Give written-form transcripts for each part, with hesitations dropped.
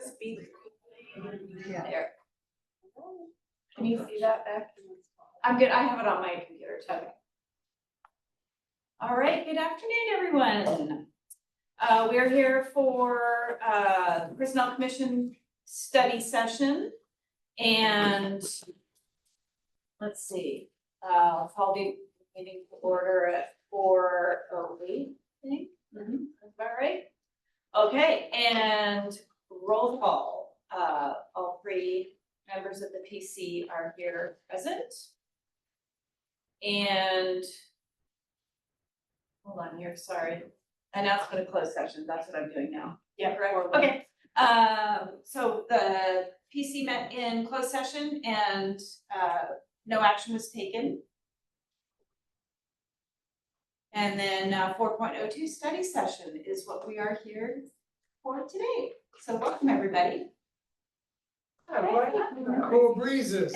speak. Yeah. There. Can you see that back? I'm good. I have it on my computer. Okay. All right. Good afternoon, everyone. We're here for the Personnel Commission study session, and let's see. I'll call the meeting to order at 4:08. I think. That's about right. Okay, and roll call. All three members of the PC are here present. And hold on here, sorry. Announcement of closed session, that's what I'm doing now. Yeah, correct. Okay. So the PC met in closed session and no action was taken. And then 4.02 study session is what we are here for today. So welcome, everybody. Cool breezes.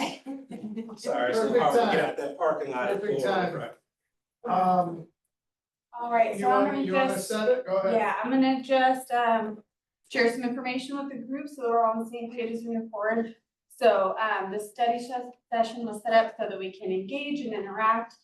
Sorry, so Perfect hard to time. get out that parking lot. at Perfect 4. time. All right, You so I'm wanna gonna just, set it? Go ahead. yeah, I'm gonna just, share some information with the group so we're all on the same page as we move forward. So, the study session was set up so that we can engage and interact.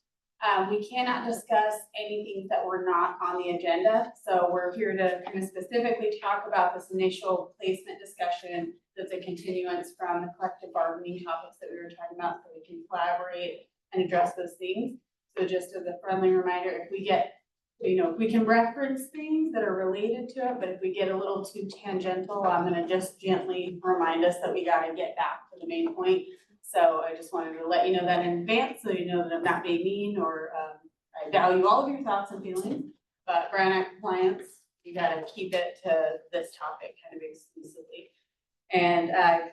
We cannot discuss anything that were not on the agenda. So we're here to kind of specifically talk about this initial placement discussion that's a continuance from the collective bargaining topics that we were talking about, so we can collaborate and address those things. So just as a friendly reminder, if we get, we can reference things that are related to it, but if we get a little too tangential, I'm gonna just gently remind us that we gotta get back to the main point. So I just wanted to let you know that in advance, so you know that I'm not being mean or, I value all of your thoughts and feelings. But Brown Act compliance, you gotta keep it to this topic kind of exclusively. And I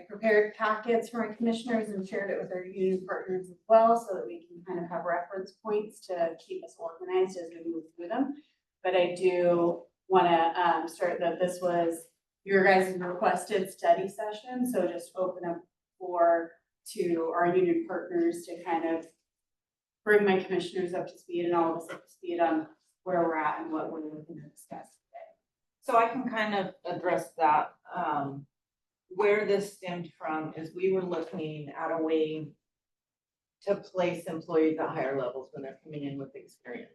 prepared packets for my commissioners and shared it with our union partners as well, so that we can kind of have reference points to keep us organized as we move through them. But I do wanna, start that this was your guys' requested study session, so just open up to our union partners to kind of bring my commissioners up to speed and all of us up to speed on where we're at and what we're looking to discuss today. So I can kind of address that. Where this stemmed from is we were looking at a way to place employees at higher levels when they're coming in with experience.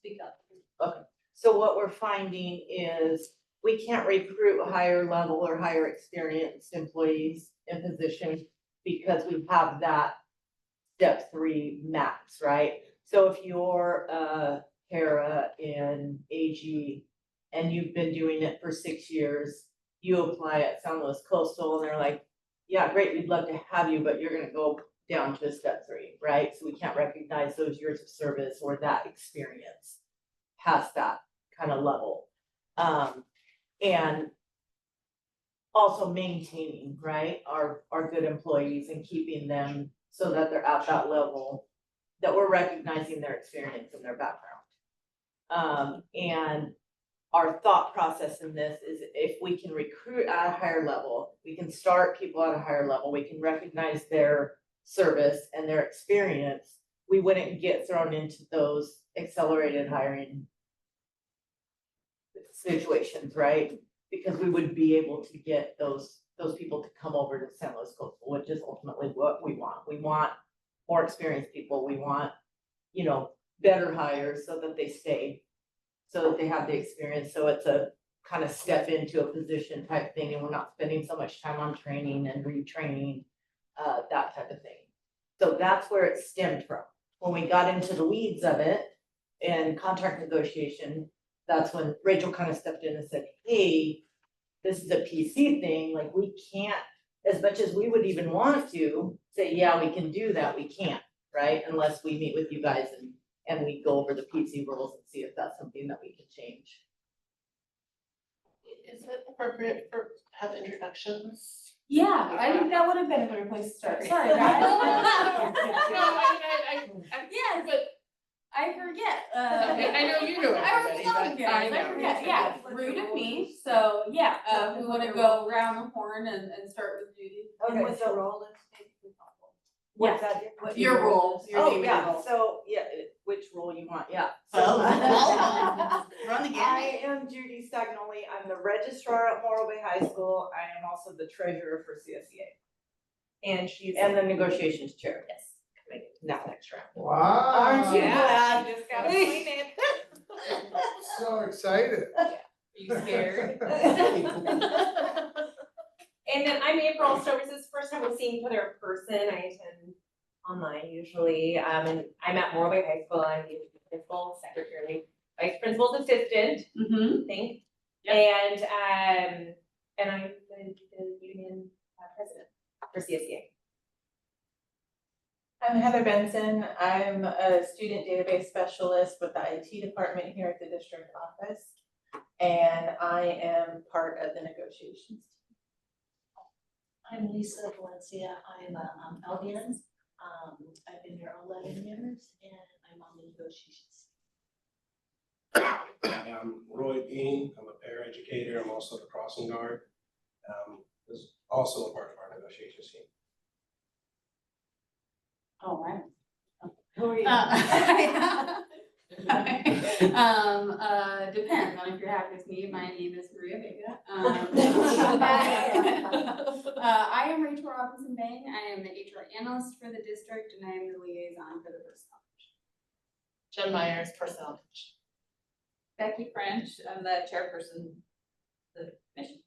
Speak up. Okay, so what we're finding is we can't recruit higher level or higher experienced employees in position because we have that step 3 max, right? So if you're Kara in AG and you've been doing it for 6 years, you apply at San Luis Coastal and they're like, yeah, great, we'd love to have you, but you're gonna go down to a step 3, right? So we can't recognize those years of service or that experience past that kind of level. And also maintaining, right, our good employees and keeping them so that they're at that level, that we're recognizing their experience and their background. And our thought process in this is if we can recruit at a higher level, we can start people at a higher level, we can recognize their service and their experience, we wouldn't get thrown into those accelerated hiring situations, right? Because we would be able to get those people to come over to San Luis Coastal, which is ultimately what we want. We want more experienced people. We want, better hires so that they stay, so that they have the experience. So it's a kind of step into a position type thing, and we're not spending so much time on training and retraining, that type of thing. So that's where it stemmed from. When we got into the weeds of it and contract negotiation, that's when Rachel kind of stepped in and said, hey, this is a PC thing, like we can't, as much as we would even want to say, yeah, we can do that, we can't, right? Unless we meet with you guys and we go over the PC rules and see if that's something that we can change. Is it appropriate for have introductions? Yeah, I think that would have been a better place to start. Sorry, No, guys. yeah, but I forget. I know you know I was everybody, telling but you, I I know. forget, yeah, rude of me, so, yeah, we wanna go around the horn and start with Judy. Okay, so What's that? Your role, your Oh, name and yeah, role. so, yeah, which role you want, yeah. Well, So- run the gamut. I am Judy Stagnoli, I'm the registrar at Morro Bay High School, I am also the treasurer for CSEA. And she's. And the negotiations chair. Yes. Now. Extra. Wow. Aren't you Yeah. glad? Just got appointed. So excited. Are you scared? And then I'm April, so this is the first time I'm seeing each other in person. I attend online usually, and I'm at Morro Bay High School. I'm the principal, secretary, vice principal's assistant, Mm-hmm. I think. Yep. And I'm the union president for CSEA. I'm Heather Benson. I'm a student database specialist with the IT department here at the district office. And I am part of the negotiations. I'm Lisa Valencia. I'm LVN. I've been here 11 years and I'm on the negotiations. I'm Roy Bean, I'm a paraeducator, I'm also the crossing guard. Is also a part of our negotiations team. All right. Who are you? Depends on if you're happy with me. My name is Maria Vega. I am Rachel Robinson Bang. I am the HR analyst for the district and I am the liaison for the personnel. Jen Myers, personnel coach. Becky French, I'm the chairperson of the commission.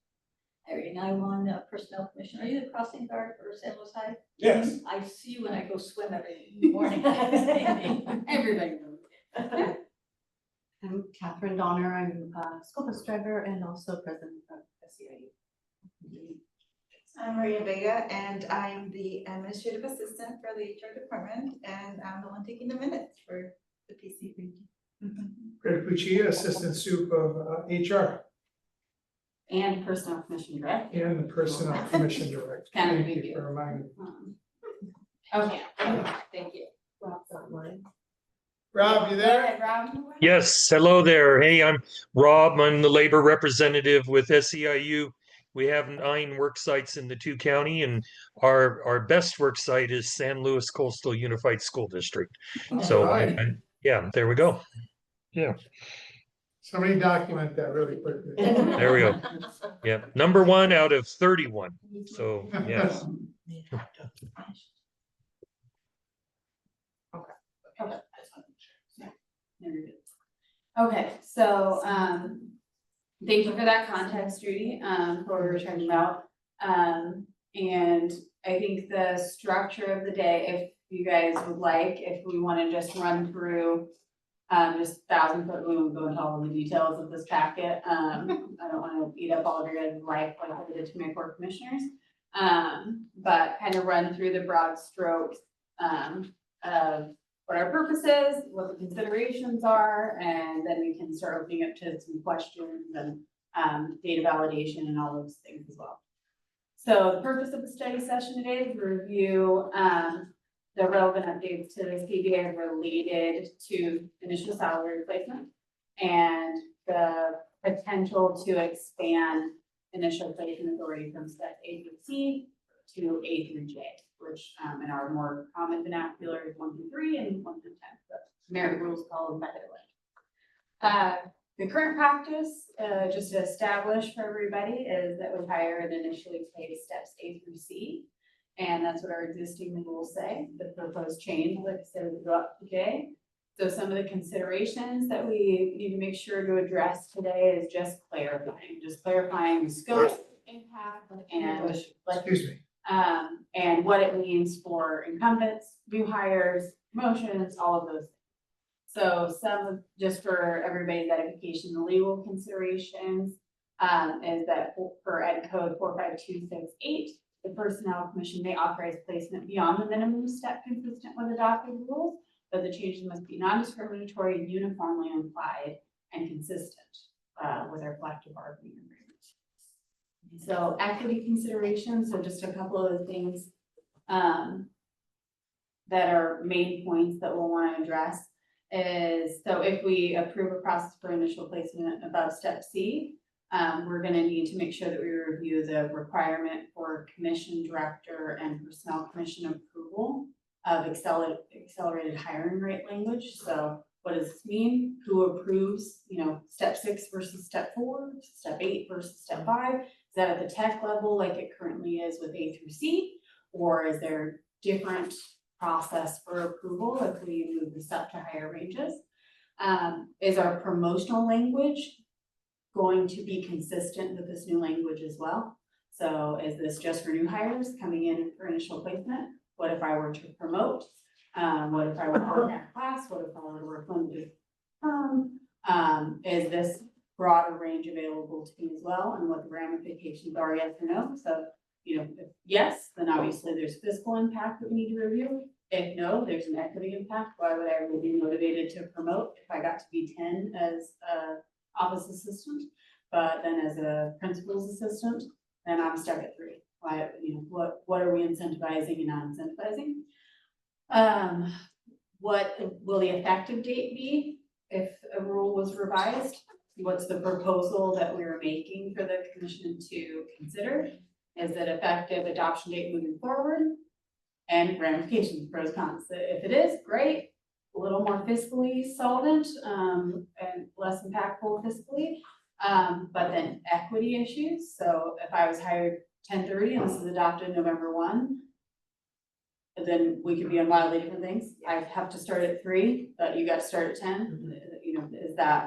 Irene, I'm on the personnel commission. Are you the crossing guard for San Luis High? Yes. I see you when I go swim every morning. Everybody knows. I'm Catherine Donner. I'm a school bus driver and also president of SEIU. I'm Maria Vega and I'm the administrative assistant for the HR department and I'm the one taking the minutes for the PC. Greg Puccia, assistant soup of HR And personnel commission director. and the personnel commission director. Kind of a Thank big you deal. for reminding me. Okay, thank you. Rob's online. Rob, you Go there? ahead, Rob. Yes, hello there. Hey, I'm Rob. I'm the labor representative with SEIU. We have 9 work sites in the 2 county, and our best work site is San Luis Coastal Unified School District. So, All right. yeah, there we go. Somebody document that really quickly. There we go. Yeah, number 1 out of 31. So, yes. Okay, so, thank you for that context, Judy, for what we were talking about. And I think the structure of the day, if you guys would like, if we wanna just run through just 1,000-foot, we won't go into all of the details of this packet. I don't wanna eat up all of your guys' life like I did to my core commissioners. But kind of run through the broad strokes, of what our purpose is, what the considerations are, and then we can start opening up to some questions and data validation and all those things as well. So the purpose of the study session today is to review the relevant updates to the CBA related to initial salary replacement and the potential to expand initial placement authority from step A through C to A through J, which in our more common vernacular is 1 through 3 and 1 through 10, but merit rules call them by their way. The current practice, just to establish for everybody, is that we hire and initially pay steps A through C. And that's what our existing rules say. The proposed change, like I said, would go up to J. So some of the considerations that we need to make sure to address today is just clarifying the scope, impact, and Excuse me. and what it means for incumbents, new hires, promotions, all of those things. So some, just for everybody's edification, the legal considerations is that for Ed Code 45268, the Personnel Commission may authorize placement beyond the minimum step consistent with adopted rules, but the changes must be non-discriminatory, uniformly applied, and consistent with our collective bargaining agreement. So equity considerations, so just a couple of the things that are main points that we'll want to address is, so if we approve a process for initial placement above step C, we're gonna need to make sure that we review the requirement for commission director and personnel commission approval of accelerated hiring rate language. So what does this mean? Who approves, step 6 versus step 4, step 8 versus step 5? Is that at the tech level like it currently is with A through C? Or is there different process for approval if we move this up to higher ranges? Is our promotional language going to be consistent with this new language as well? So is this just for new hires coming in for initial placement? What if I were to promote? What if I were to work at class? What if I were to work limited term? Is this broader range available to me as well, and what the ramifications are, yes or no? So, if yes, then obviously there's fiscal impact that we need to review. If no, there's an equity impact. Why would I really be motivated to promote if I got to be 10 as a office assistant, but then as a principal's assistant, then I'm stuck at 3. Why, what are we incentivizing and not incentivizing? What will the effective date be if a rule was revised? What's the proposal that we're making for the commission to consider? Is it effective adoption date moving forward? And ramifications, pros, cons. If it is, great, a little more fiscally solvent, and less impactful fiscally. But then equity issues. So if I was hired 10/30 and this is adopted November 1, then we could be on wildly different things. I have to start at 3, but you got to start at 10.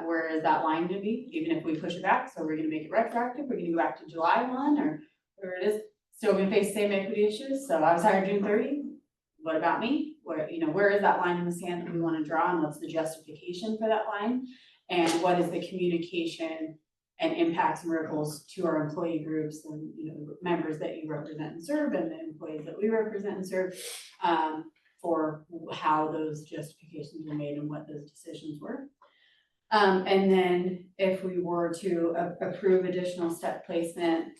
Where is that line gonna be? Even if we push it back, so we're gonna make it retroactive, we're gonna go back to July 1 or where it is, still gonna face the same equity issues. So I was hired June 30. What about me? Where is that line in the sand that we want to draw, and what's the justification for that line? And what is the communication and impacts and ripples to our employee groups and, members that you represent and serve, and the employees that we represent and serve, for how those justifications were made and what those decisions were. And then if we were to approve additional step placement,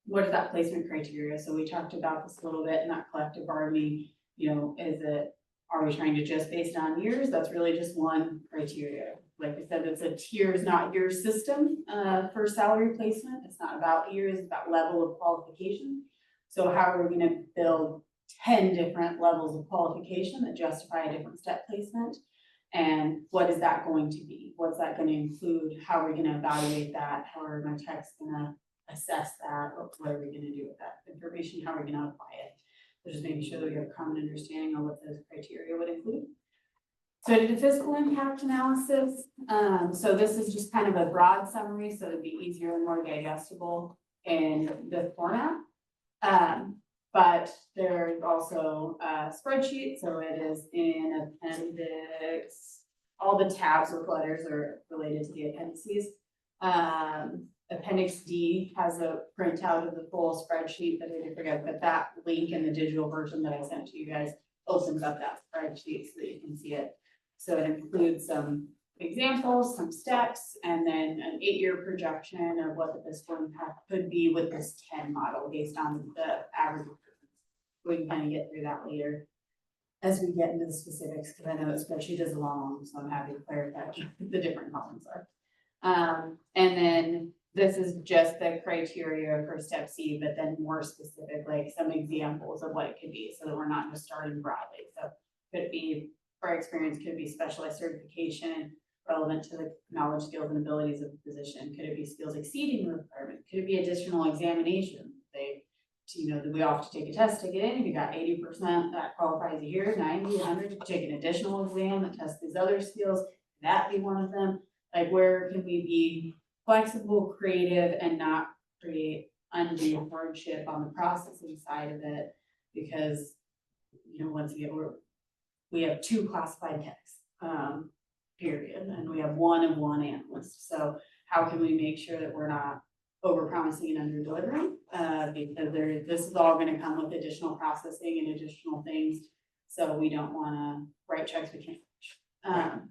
what is that placement criteria? So we talked about this a little bit in that collective bargaining, are we trying to just base it on years? That's really just one criteria. Like I said, it's a tiers, not years system, for salary placement. It's not about years, it's about level of qualification. So how are we gonna build 10 different levels of qualification that justify a different step placement? And what is that going to be? What's that gonna include? How are we gonna evaluate that? How are my techs gonna assess that? What are we gonna do with that information? How are we gonna apply it? So just making sure that we have a common understanding on what those criteria would include. So I did a fiscal impact analysis. So this is just kind of a broad summary, so it'd be easier and more digestible in the format. But there's also a spreadsheet, so it is in appendix. All the tabs with letters are related to the appendices. Appendix D has a printout of the full spreadsheet that I did forget, but that link in the digital version that I sent to you guys opens up that spreadsheet so that you can see it. So it includes some examples, some steps, and then an 8-year projection of what the fiscal impact could be with this 10 model based on the average. We can kind of get through that later as we get into the specifics, because I know the spreadsheet is long, so I'm happy to clarify what the different columns are. And then this is just the criteria for step C, but then more specific, like some examples of what it could be, so that we're not just starting broadly. So could it be, for experience, could it be specialized certification relevant to the knowledge, skills, and abilities of the position? Could it be skills exceeding the requirement? Could it be additional examination? That we all have to take a test to get in. If you got 80%, that qualifies a year, 90, 100, you take an additional exam that tests these other skills. Could that be one of them? Like, where can we be flexible, creative, and not create undue hardship on the processing side of it? Because, once again, we have 2 classified techs, period, and we have 1 and 1 analyst. So how can we make sure that we're not over-promising and under-delivering? Because this is all gonna come with additional processing and additional things. So we don't wanna write checks we can't cash.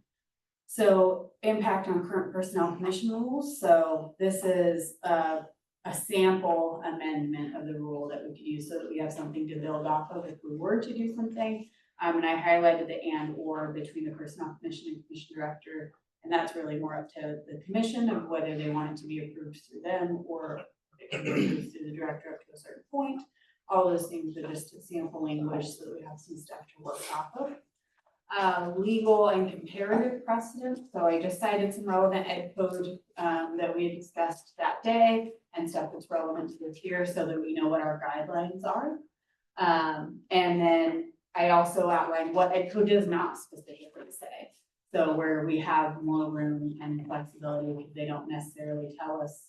So impact on current personnel commission rules. So this is a sample amendment of the rule that we could use so that we have something to build off of if we were to do something. And I highlighted the and or between the personnel commission and commission director. And that's really more up to the commission of whether they want it to be approved through them or it can be approved through the director up to a certain point. all those things are just sample language so that we have some stuff to work off of. Legal and comparative precedent, so I just cited some relevant ed code that we discussed that day and stuff that's relevant to this here so that we know what our guidelines are. And then I also outlined what ed code does not specifically say. So where we have more room and flexibility, they don't necessarily tell us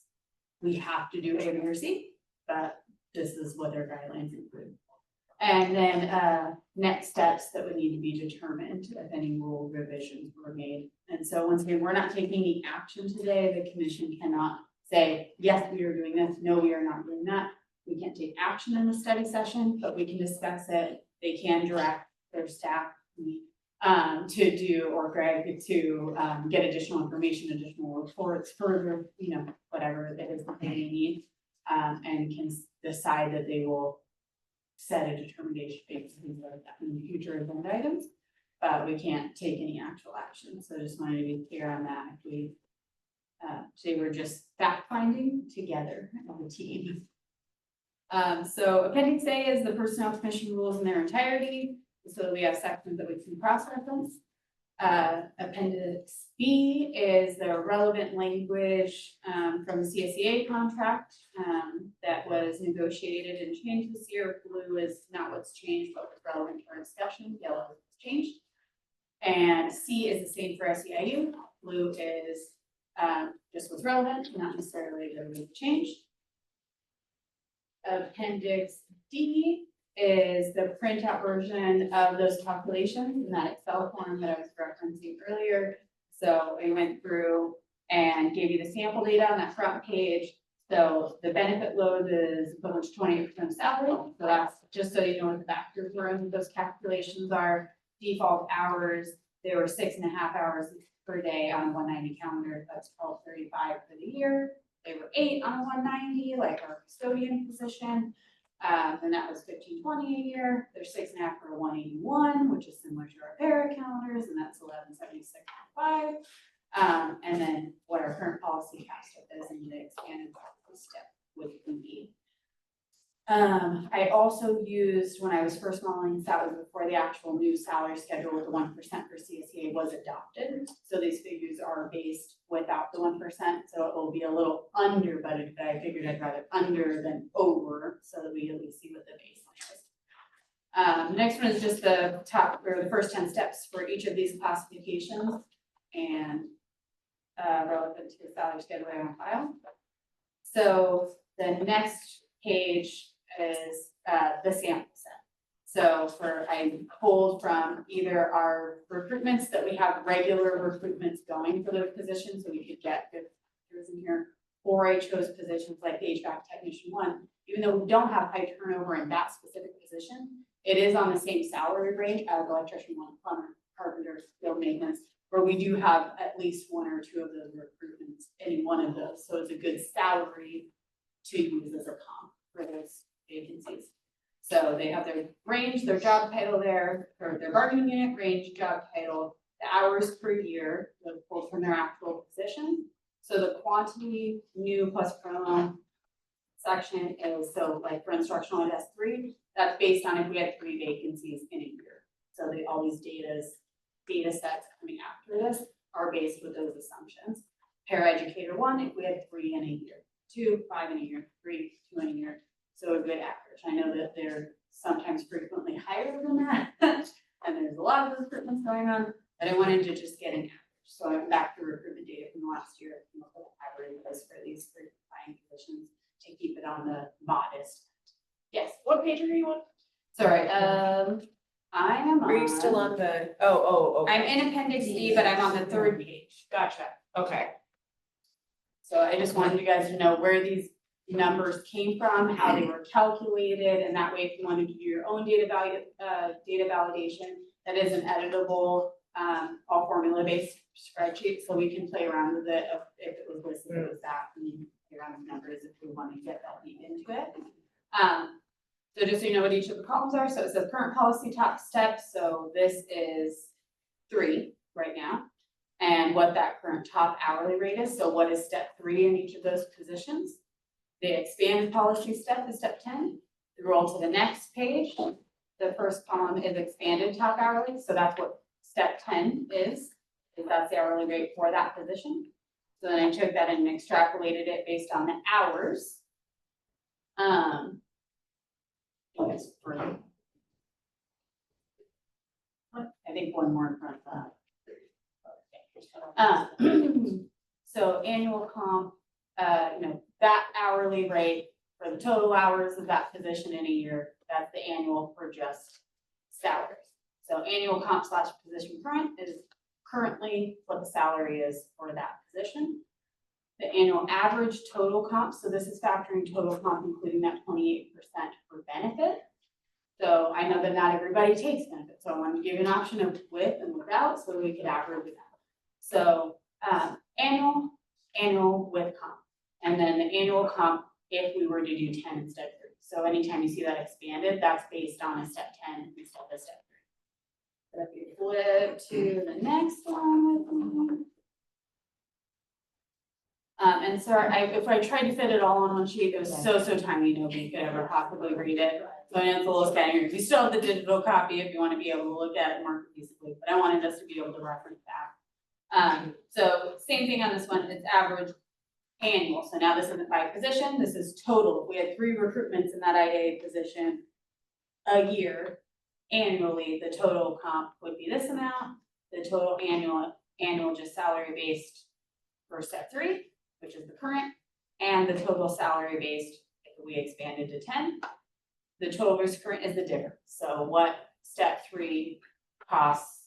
we have to do A, B, or C, but this is what their guidelines include. And then next steps that would need to be determined if any rule revisions were made. And so once again, we're not taking any action today. The commission cannot say, yes, we are doing this. No, we are not doing that. We can't take action in the study session, but we can discuss it. They can direct their staff to do, or Greg to get additional information, additional reports, further, whatever it is that they need, and can decide that they will set a determination based on things like that in future agenda items, but we can't take any actual action. So just wanted to be clear on that. If we say we're just fact finding together as a team. So Appendix A is the Personnel Commission rules in their entirety. So we have sections that we can cross-reference. Appendix B is the relevant language from the CSEA contract that was negotiated and changed this year. Blue is not what's changed, but what's relevant to our discussion. Yellow is what's changed. And C is the same for SEIU. Blue is just what's relevant, not necessarily that we've changed. Appendix D is the printout version of those calculations in that Excel form that I was referencing earlier. So I went through and gave you the sample data on that front page. So the benefit load is equivalent to 28% salary. So that's just so you know what the factors were in those calculations are. Default hours, they were 6.5 hours per day on a 190 calendar. That's 1235 for the year. They were 8 on a 190, like our custodian position. And that was 1520 a year. There's 6.5 for a 181, which is similar to our para calendars, and that's 1176.5. And then what our current policy cap step is and the expanded policy step would be. I also used, when I was first modeling salary before the actual new salary schedule with the 1% for CSEA was adopted. So these figures are based without the 1%. So it will be a little under budget, but I figured I'd rather under than over so that we at least see what the baseline is. The next one is just the top or the first 10 steps for each of these classifications and relevant to the salary schedule on file. So the next page is the sample set. So I pulled from either our recruitments that we have regular recruitments going for those positions, so we could get good factors in here, or I chose positions like the HVAC technician 1. Even though we don't have high turnover in that specific position, it is on the same salary range as electrician 1, plumber, carpenter, field maintenance, where we do have at least 1 or 2 of those recruitments in one of those. So it's a good salary to use as a comp for those vacancies. So they have their range, their job title there, or their bargaining unit range, job title, the hours per year, pulled from their actual position. So the quantity new plus promo section is, so like for instructional at S3, that's based on if we had 3 vacancies in a year. So all these data sets coming after this are based with those assumptions. Paraeducator 1, if we had 3 in a year, 2, 5 in a year, 3, 2 in a year. So a good average. I know that they're sometimes frequently higher than that, and there's a lot of recruitments going on, but I wanted to just get an average. So I went back to recruitment data from last year, average was for these 3 buying positions to keep it on the modest. Yes, what page are you on? Sorry, I am on. Are you still on the, okay. I'm in Appendix D, but I'm on the 3rd page. Gotcha, okay. So I just wanted you guys to know where these numbers came from, how they were calculated, and that way if you wanted to do your own data validation, that is an editable, all formula-based spreadsheet, so we can play around with it if it was listed as that, and play around with numbers if we want to get that deep into it. So just so you know what each of the columns are, so it says current policy top step, so this is 3 right now, and what that current top hourly rate is, so what is step 3 in each of those positions. The expanded policy step is step 10, roll to the next page, the first column is expanded top hourly, so that's what step 10 is that's the hourly rate for that position. So then I took that and extrapolated it based on the hours. Yes, for- I think one more in front of that. So annual comp, that hourly rate for the total hours of that position in a year, that's the annual for just salaries. So annual comp slash position current is currently what the salary is for that position. The annual average total comp, so this is factoring total comp, including that 28% for benefit. So I know that not everybody takes benefit, so I want to give you an option of with and without, so we could average it out. So annual with comp, and then the annual comp if we were to do 10 instead of 3. So anytime you see that expanded, that's based on a step 10 instead of a step 3. So if you flip to the next one. And sorry, if I tried to fit it all on one sheet, it was so tiny, nobody could ever possibly read it. So I know it's a little scattered. You still have the digital copy if you want to be able to look at it more cohesively, but I wanted us to be able to reference back. So same thing on this one, it's average annual. So now this isn't by position, this is total. If we had 3 recruitments in that IDA position a year, annually, the total comp would be this amount, the total annual just salary based for step 3, which is the current, and the total salary based if we expanded to 10. The total versus current is the difference. So what step 3 costs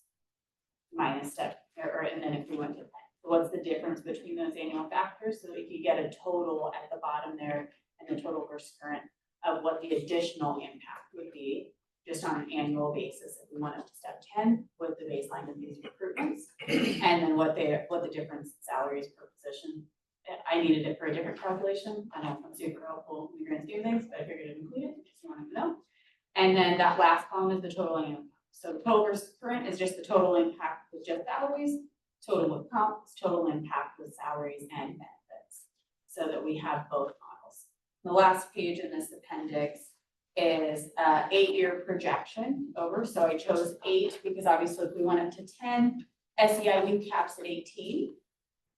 minus step, and then if we went to 10. So what's the difference between those annual factors? So we could get a total at the bottom there and the total versus current of what the additional impact would be just on an annual basis if we went up to step 10 with the baseline of these recruitments, and then what the difference in salaries per position. I needed it for a different calculation. I know it's not super helpful in the grand scheme of things, but I figured I'd include it just so you wanted to know. And then that last column is the total annual. So the total versus current is just the total impact with just salaries, total with comp, total impact with salaries and benefits, so that we have both models. The last page in this appendix is 8-year projection over. So I chose 8 because obviously if we went up to 10, SEIU caps at 18.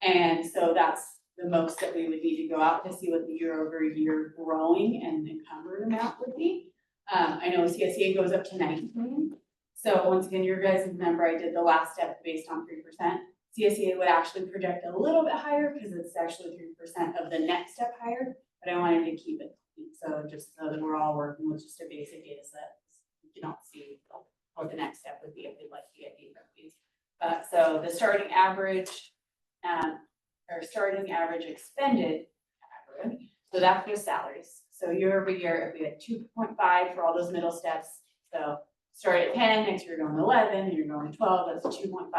And so that's the most that we would need to go out to see what the year over year growing and encumbered amount would be. I know CSEA goes up to 19. So once again, your guys remember I did the last step based on 3%. CSEA would actually project a little bit higher because it's actually 3% of the next step higher, but I wanted to keep it. So just so that we're all working with just a basic data set, you don't see what the next step would be if we'd like to get deeper. So the starting average, or starting average expended average, so that's just salaries. So year over year, if we had 2.5 for all those middle steps, so start at 10, next year you're going to 11, and you're going to 12, that's a 2.5%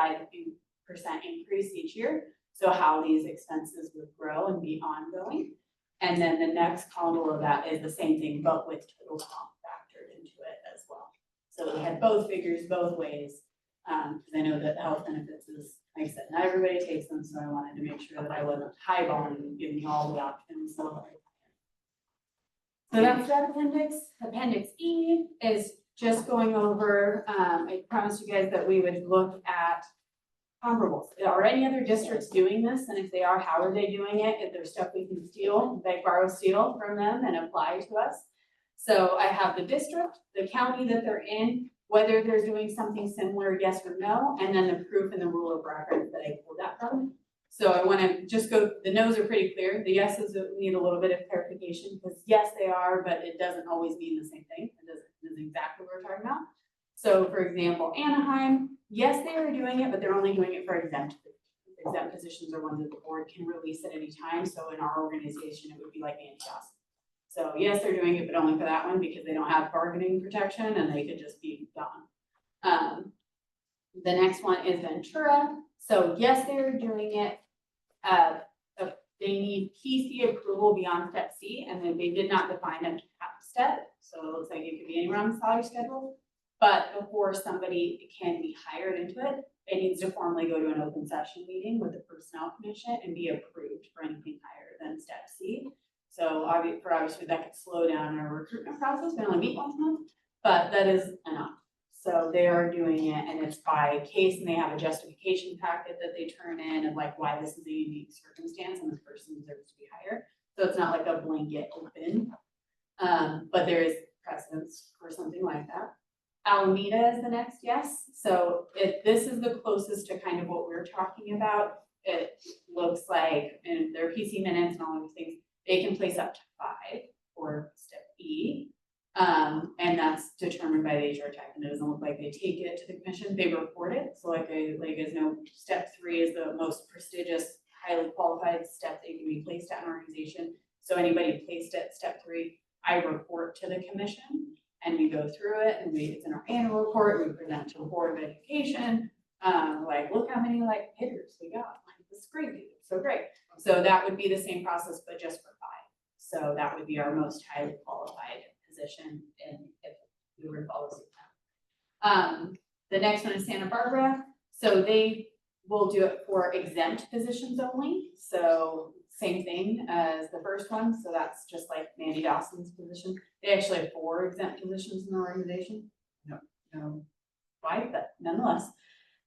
increase each year. So how these expenses would grow and be ongoing. And then the next column below that is the same thing, but with total comp factored into it as well. So we had both figures both ways, because I know that health benefits is, like I said, not everybody takes them, so I wanted to make sure that I wasn't highballing, giving you all the options. So that's that appendix. Appendix E is just going over, I promised you guys that we would look at comparables. Are any other districts doing this? And if they are, how are they doing it? If there's stuff we can steal, beg, borrow, steal from them and apply to us. So I have the district, the county that they're in, whether they're doing something similar, yes or no, and then the proof and the rule of reference that I pulled that from. So I want to just go, the no's are pretty clear. The yeses need a little bit of clarification because yes, they are, but it doesn't always mean the same thing. It doesn't exactly what we're talking about. So for example, Anaheim, yes, they are doing it, but they're only doing it for exempt. Exempt positions are ones that the board can release at any time. So in our organization, it would be like Antioch. So yes, they're doing it, but only for that one because they don't have bargaining protection and they could just be gone. The next one is Ventura. So yes, they're doing it. They need PC approval beyond step C, and then they did not define a cap step. So it looks like it could be anywhere on the salary schedule. But before somebody can be hired into it, it needs to formally go to an open session meeting with the Personnel Commission and be approved for anything higher than step C. So obviously that could slow down our recruitment process, we only meet once a month, but that is enough. So they are doing it and it's by case and they have a justification packet that they turn in of like why this is a unique circumstance and this person deserves to be hired. So it's not like a blanket open, but there is precedence for something like that. Alameda is the next yes. So if this is the closest to kind of what we're talking about, it looks like in their PC minutes and all of these things, they can place up to 5 for step E. And that's determined by the HR tech, and it doesn't look like they take it to the commission, they report it. So like as know, step 3 is the most prestigious, highly qualified step that can be placed at an organization. So anybody placed at step 3, I report to the commission and we go through it and it's in our annual report, we present to the Board of Education. Like, look how many like hitters we got, like, this is great, it's so great. So that would be the same process, but just for 5. So that would be our most highly qualified position and if we were to follow suit. The next one is Santa Barbara. So they will do it for exempt positions only. So same thing as the first one. So that's just like Mandy Dawson's position. They actually have 4 exempt positions in the organization. No, why, but nonetheless,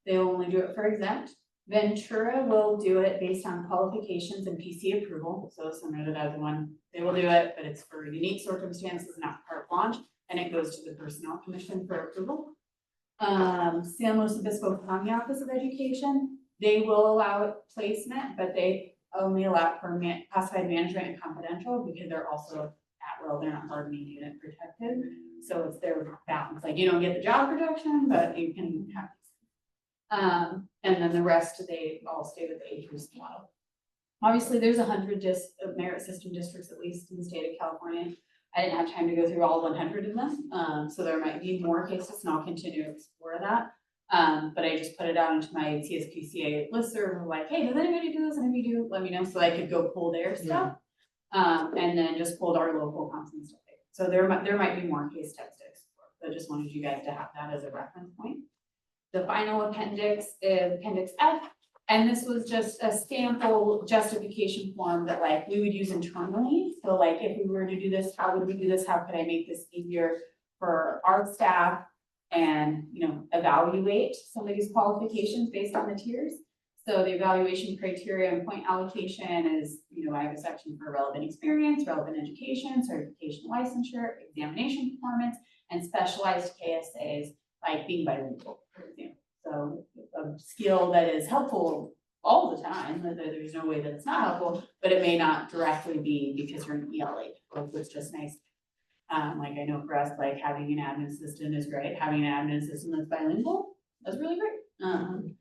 they will only do it for exempt. Ventura will do it based on qualifications and PC approval. So similar to the other one, they will do it, but it's for unique circumstances, not carte blanche, and it goes to the Personnel Commission for approval. San Luis Obispo County Office of Education, they will allow placement, but they only allow it for classified management and confidential because they're also at will, they're not bargaining unit protected. So it's their balance, like you don't get the job protection, but you can have. And then the rest, they all stay with the age model. Obviously, there's 100 merit system districts, at least in the state of California. I didn't have time to go through all 100 of them. So there might be more cases and I'll continue to explore that. But I just put it out into my CSPCA listserv, like, hey, does anybody do this? And if you do, let me know so I could go pull their stuff. And then just pulled our local comps and stuff. So there might be more case steps to explore. So I just wanted you guys to have that as a reference point. The final appendix is Appendix F, and this was just a sample justification form that like we would use internally. So like if we were to do this, how would we do this? How could I make this easier for our staff and, evaluate somebody's qualifications based on the tiers? So the evaluation criteria and point allocation is, I have a section for relevant experience, relevant education, certification, licensure, examination performance, and specialized KSAs like being bilingual, for example. So a skill that is helpful all the time, there's no way that it's not helpful, but it may not directly be because you're an ELA, or it's just nice. Like I know for us, like having an admin assistant is great. Having an admin assistant that's bilingual, that's really great.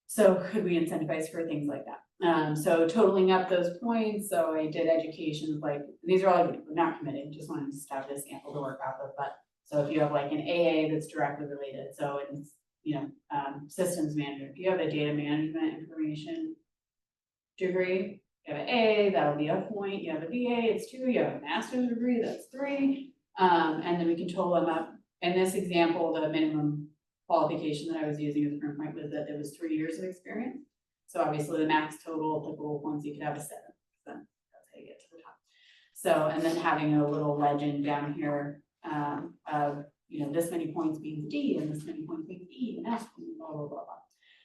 So could we incentivize for things like that? So totaling up those points, so I did education, like these are all not committed, just wanted to have this sample to work off of, but so if you have like an AA that's directly related, so it's, systems manager, if you have a data management information degree, you have an A, that'll be a point, you have a BA, it's 2, you have a master's degree, that's 3. And then we can total them up. In this example, the minimum qualification that I was using as a point was that there was 3 years of experience. So obviously the max total applicable ones you could have a 7. So that's how you get to the top. So, and then having a little legend down here of, this many points means D and this many points means E and F and blah, blah, blah,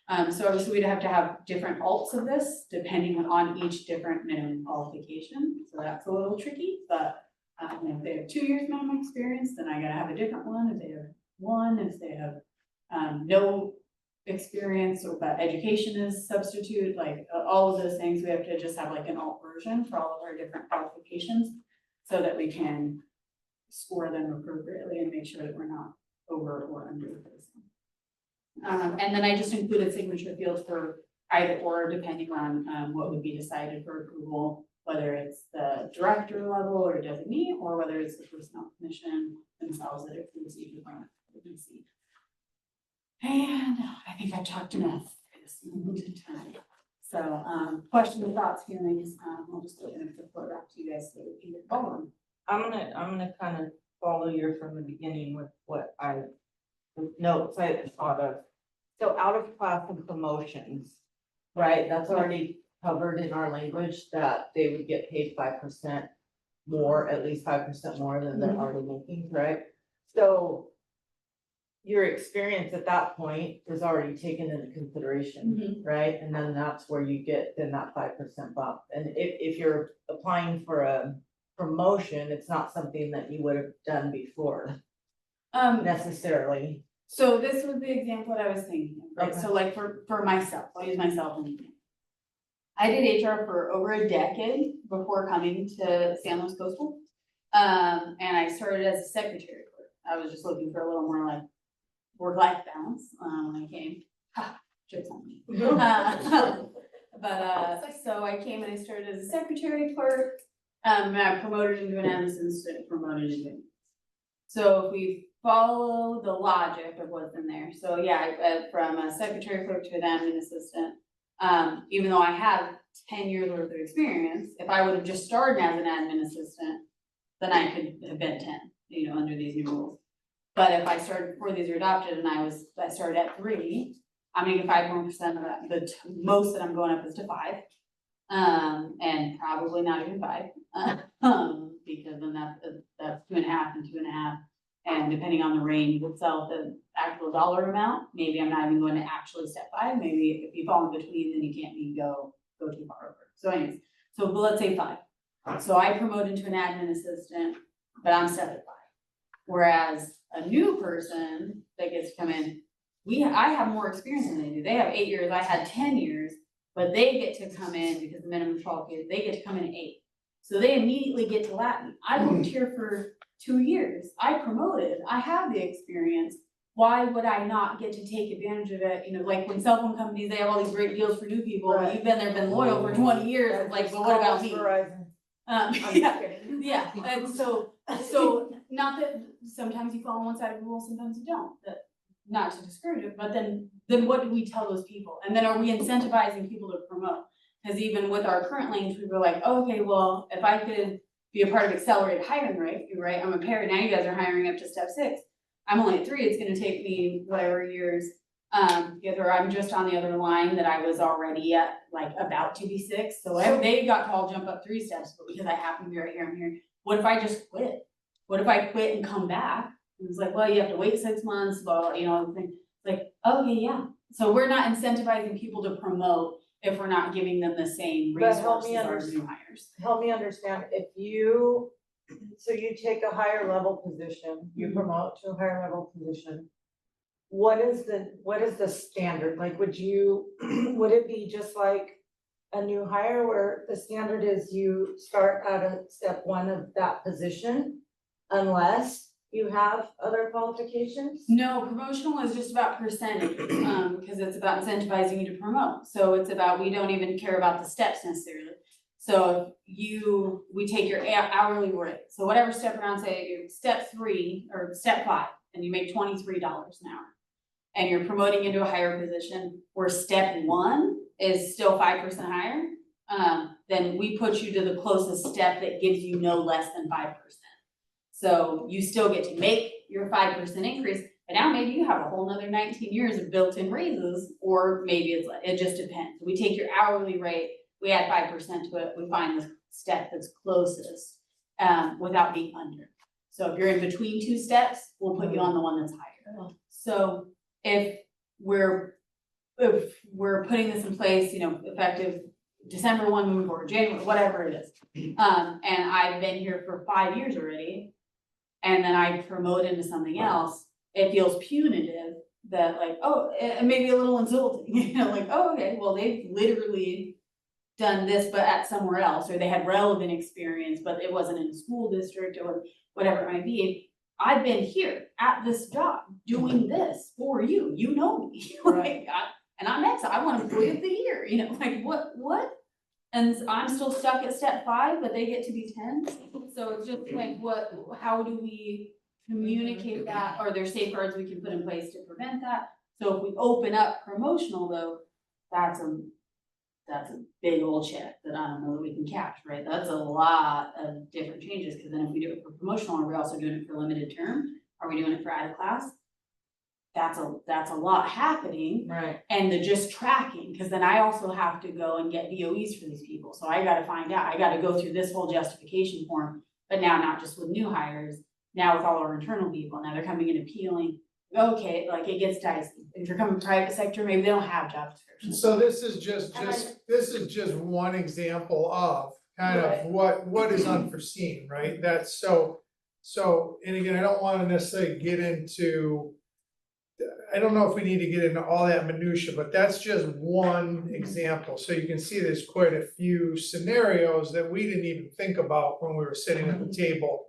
blah. So obviously we'd have to have different alts of this depending on each different minimum qualification. So that's a little tricky, but if they have 2 years minimum experience, then I gotta have a different one. If they have 1, if they have no experience or but education is substitute, like all of those things, we have to just have like an alt version for all of our different qualifications so that we can score them appropriately and make sure that we're not over or under this. And then I just included signature fields for either or depending on what would be decided for approval, whether it's the director level or designee, or whether it's the Personnel Commission themselves that approves each appointment. And I think I've talked enough for this time. So questions, thoughts, feelings, I'll just open up the floor back to you guys so we can get going. I'm gonna kind of follow you from the beginning with what notes I thought of. So out of class and promotions, right? That's already covered in our language that they would get paid 5% more, at least 5% more than they're already making, correct? So your experience at that point is already taken into consideration, right? And then that's where you get then that 5% bump. And if you're applying for a promotion, it's not something that you would have done before necessarily. So this was the example that I was thinking of, right? Okay. So like for myself, I'll use myself as an example. I did HR for over a decade before coming to San Luis Coastal. And I started as a secretary clerk. I was just looking for a little more like work-life balance, when I came. Ha, jokes on me. So I came and I started as a secretary clerk, and I promoted into an admin assistant, promoted into. So if we follow the logic of what's in there, so yeah, from a secretary clerk to an admin assistant, even though I have 10 years worth of experience, if I would have just started as an admin assistant, then I could have been 10, under these new rules. But if I started before these were adopted and I started at 3, I'm gonna get 5 more % of that. The most that I'm going up is to 5. And probably not even 5. Because then that's 2.5 and 2.5. And depending on the range itself, the actual dollar amount, maybe I'm not even going to actually step 5. Maybe if you fall in between, then you can't even go too far over. So anyways, but let's say 5. So I promoted to an admin assistant, but I'm set at 5. Whereas a new person that gets to come in, I have more experience than they do. They have 8 years, I had 10 years, but they get to come in because the minimum qualification, they get to come in at 8. So they immediately get to Latin. I worked here for 2 years. I promoted. I have the experience. Why would I not get to take advantage of it? Like when cell phone companies, they have all these great deals for new people. Right. You've been there, been loyal for 20 years. It's like, but what about me? Verizon. Yeah, and so not that sometimes you fall on one side of the rule, sometimes you don't. Not to discourage it, but then what do we tell those people? And then are we incentivizing people to promote? Because even with our current language, we were like, oh, okay, well, if I could be a part of accelerated hiring, right? I'm a parent, now you guys are hiring up to step 6. I'm only at 3, it's gonna take me whatever years. Either I'm just on the other line that I was already at, like about to be 6. So they got to all jump up 3 steps, but because I happen to be right here, I'm here. What if I just quit? What if I quit and come back? And it's like, well, you have to wait 6 months, well, like, okay, yeah. So we're not incentivizing people to promote if we're not giving them the same But help resources me as our new hires. Help me understand, you take a higher level position, you promote to a higher level position. What is the standard? Like, would it be just like a new hire where the standard is you start at a step 1 of that position unless you have other qualifications? No, promotional is just about percentage, because it's about incentivizing you to promote. So it's about, we don't even care about the steps necessarily. So we take your hourly rate. So whatever step around, say you're step 3 or step 5, and you make $23 an hour. And you're promoting into a higher position where step 1 is still 5% higher, then we put you to the closest step that gives you no less than 5%. So you still get to make your 5% increase, but now maybe you have a whole nother 19 years of built-in raises, or maybe it just depends. We take your hourly rate, we add 5% to it, we find the step that's closest, without being under. So if you're in between 2 steps, we'll put you on the one that's higher. So if we're putting this in place, effective December 1 moving forward, January, whatever it is. And I've been here for 5 years already, and then I promote into something else, it feels punitive that like, oh, maybe a little insulting, like, oh, okay, well, they've literally done this, but at somewhere else, or they had relevant experience, but it wasn't in a school district or whatever it might be. I've been here at this job doing this for you, you know me, right? And I'm next, I want employee of the year, like what? And I'm still stuck at step 5, but they get to be 10. So it's just like, how do we communicate that? Are there safeguards we can put in place to prevent that? So if we open up promotional though, that's a big old check that I don't know that we can catch, right? That's a lot of different changes, because then if we do it for promotional, are we also doing it for limited term? Are we doing it for out of class? that's a lot happening. Right. And the just tracking, because then I also have to go and get VOEs for these people, so I gotta find out, I gotta go through this whole justification form. But now not just with new hires, now with all our internal people, now they're coming in appealing, okay, like it gets dicey. If you're coming private sector, maybe they don't have job descriptions. So this is this is just one example of kind of what is unforeseen, right? That's so, and again, I don't wanna necessarily get into, I don't know if we need to get into all that minutia, but that's just one example. So you can see there's quite a few scenarios that we didn't even think about when we were sitting at the table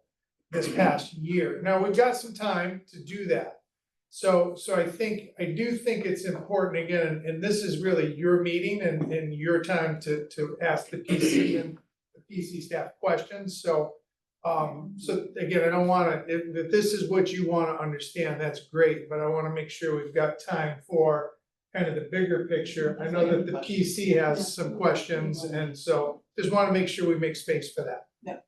this past year. Now, we've got some time to do that. So I do think it's important, again, and this is really your meeting and your time to ask the PC and the PC staff questions, so again, I don't wanna, if this is what you wanna understand, that's great, but I wanna make sure we've got time for kind of the bigger picture. I know that the PC has some questions, and so just wanna make sure we make space for that.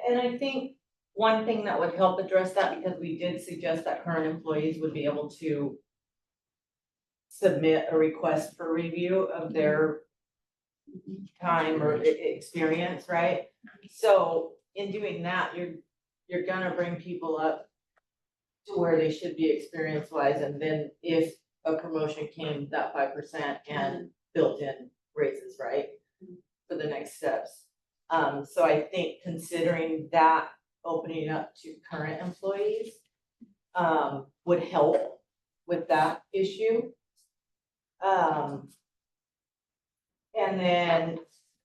And I think one thing that would help address that, because we did suggest that current employees would be able to submit a request for review of their time or experience, right? So in doing that, you're gonna bring people up to where they should be experience-wise, and then if a promotion came, that 5% and built-in raises, right? For the next steps. So I think considering that, opening up to current employees would help with that issue. And then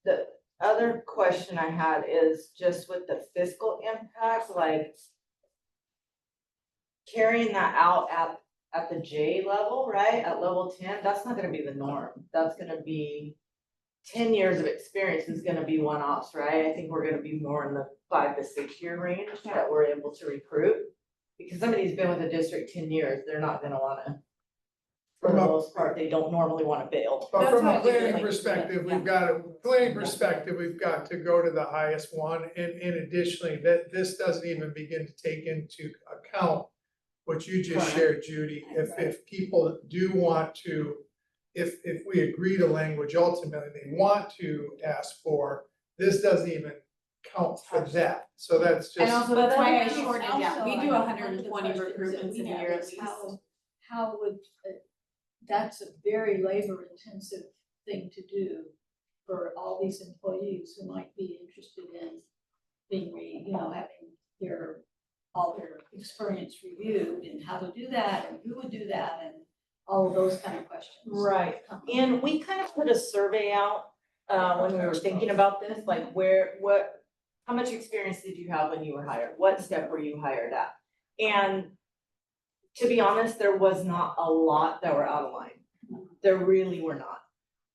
the other question I had is just with the fiscal impact, like carrying that out at the J level, right? At level 10, that's not gonna be the norm. That's gonna be 10 years of experience is gonna be one-offs, right? I think we're gonna be more in the 5 to 6 year range that we're able to recruit. Because somebody's been with the district 10 years, they're not gonna wanna, for the most part, they don't normally wanna bail. But That's from a what we're planning like, perspective, yeah. we've got to go to the highest one, and additionally, that this doesn't even begin to take into account what you just shared, Judy, if people do want to, if we agree to language ultimately, they want to ask for, this doesn't even count for that, so that's just. And also, that's why I Also, shortened it down, we do I- 120 one of the questions that recruitments we in a have year at is least. How would, that's a very labor intensive thing to do for all these employees who might be interested in being having all their experience reviewed, and how to do that, and who would do that, and all of those kind of questions. Right. And we kind of put a survey out when we were thinking about this, like how much experience did you have when you were hired? What step were you hired at? And to be honest, there was not a lot that were out of line. There really were not.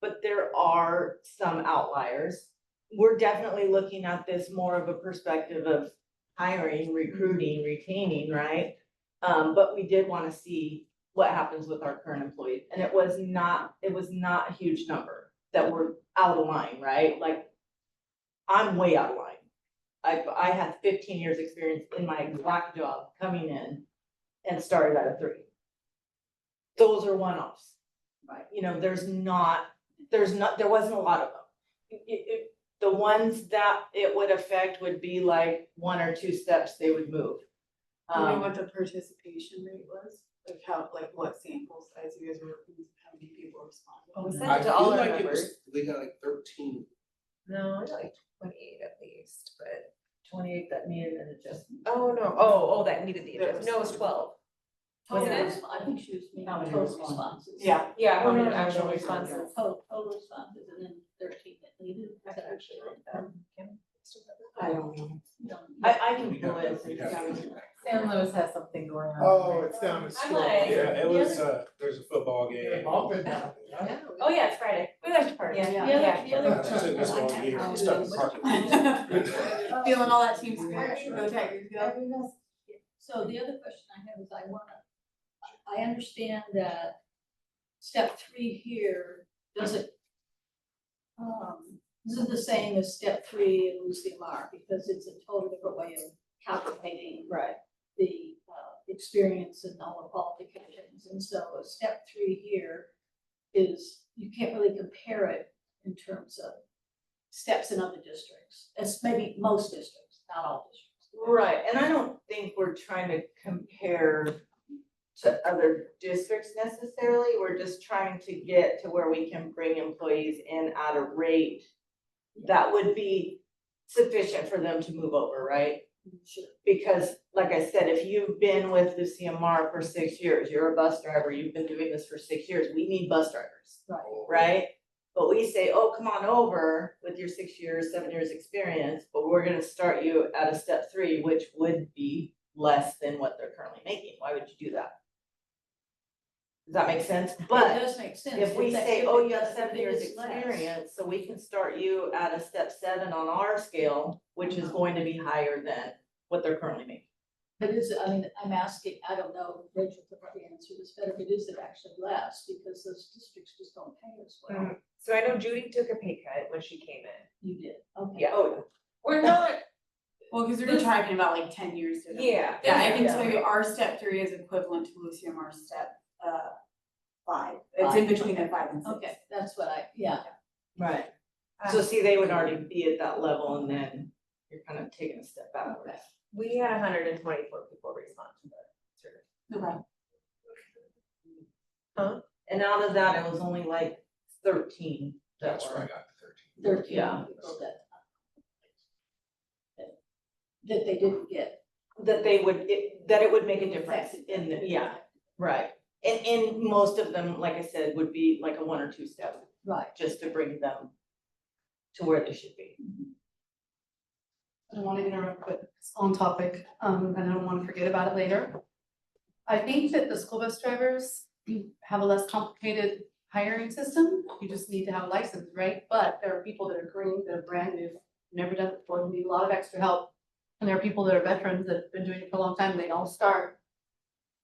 But there are some outliers. We're definitely looking at this more of a perspective of hiring, recruiting, retaining, right? But we did want to see what happens with our current employees. And it was not a huge number that were out of line, right? Like, I'm way out of line. I had 15 years experience in my exact job coming in and started at a 3. Those are one-offs, right? You know, there wasn't a lot of them. The ones that it would affect would be like 1 or 2 steps they would move. You know what the participation rate was? Like what sample size you guys were working with, how many people responded? We sent I it to all feel our like it members. was, they got like 13. No, I got like 28 at least, but 28 that needed an adjustment. that needed the adjustment. No, it was 12. Wasn't it? I think she was making How many total responses? responses. Yeah, how many no, actual no, no. responses? Total responses, and then 13 that needed. I could actually write that. I don't know. Don't- I can We'd pull have it. to- we'd have to get back. San Luis has something going on. Oh, it's down the I'm street. like- Yeah, it was, there's a football game. All good now, yeah. Oh, yeah, it's Friday. We like to party. The Yeah. other It's just in this one question year, I it's had stuck in was- parking. Feeling all that team spirit, go Tigers, go. So the other question I have is I understand that step 3 here doesn't, isn't the same as step 3 in Lucy Mar, because it's a totally different way of calculating Right. the experience and all the qualifications. And so a step 3 here is, you can't really compare it in terms of steps in other districts. It's maybe most districts, not all districts. Right, and I don't think we're trying to compare to other districts necessarily. We're just trying to get to where we can bring employees in at a rate that would be sufficient for them to move over, right? Sure. Because like I said, if you've been with the CMR for 6 years, you're a bus driver, you've been doing this for 6 years, we need bus drivers, Right. right? But we say, oh, come on over with your 6 years, 7 years experience, but we're gonna start you at a step 3, which would be less than what they're currently making. Why would you do that? Does that make sense? It But does make sense. if we that- say, if oh, it you have does- 7 if it years is less. experience, so we can start you at a step 7 on our scale, which is going to be higher than what they're currently making. But is, I mean, I'm asking, I don't know, Rachel could probably answer this better, but is it actually less because those districts just don't pay as well? So I know Judy took a pay cut when she came in. You did, okay. Yeah, oh, we're not, Well, because we were talking about like 10 years. to them. yeah. Yeah, I can Yeah. tell you our step 3 is equivalent to Luciamar's step 5. It's in between the 5 and 6. Okay, that's what yeah. Right. So see, they would already be at that level and then you're kind of taking a step backwards. We had 124 people respond to the survey. Okay. And out of that, it was only like 13 that That's where I were. got the 13. 13 Yeah. people that they didn't get. That they would, that it would make a difference in the, yeah, right. And most of them, like I said, would be like a 1 or 2 step, Right. just to bring them to where they should be. I don't want to interrupt, but it's on topic, and I don't want to forget about it later. I think that the school bus drivers have a less complicated hiring system. You just need to have a license, right? But there are people that are green, that are brand new, never done it before, need a lot of extra help. And there are people that are veterans that have been doing it for a long time, and they all start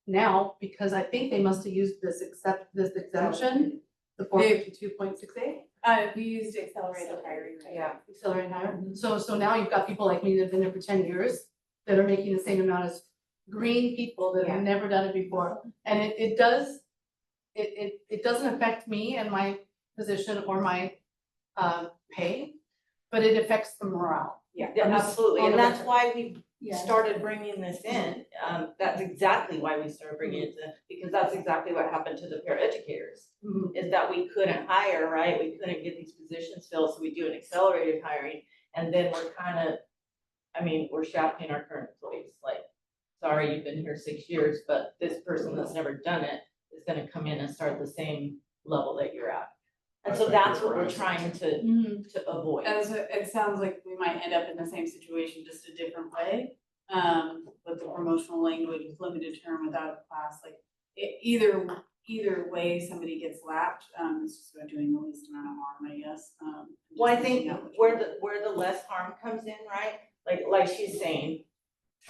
now, because I think they must have used this exemption, the 452.68. We used accelerated hiring. Right? Yeah. Accelerated hire. So now you've got people like me that have been there for 10 years that are making the same amount as green people that have never done it before. And it doesn't affect me and my position or my pay, but it affects the morale. Yeah, On this- absolutely, on and the that's record. why we Yeah. started bringing this in. That's exactly why we started bringing it in, because that's exactly what happened to the paraeducators. Mhm. Is that we couldn't hire, right? We couldn't get these positions filled, so we do an accelerated hiring. And then we're kind of, I mean, we're shafting our current employees, like, sorry, you've been here 6 years, but this person that's never done it is gonna come in and start at the same level that you're at. And so that's what we're trying to avoid. It sounds like we might end up in the same situation, just a different way. With the promotional language, limited term without a class, like either way, somebody gets lapped, it's just about doing the least amount of harm, I guess. Well, I just think figuring out which where the less harm comes in, right? Like she's saying,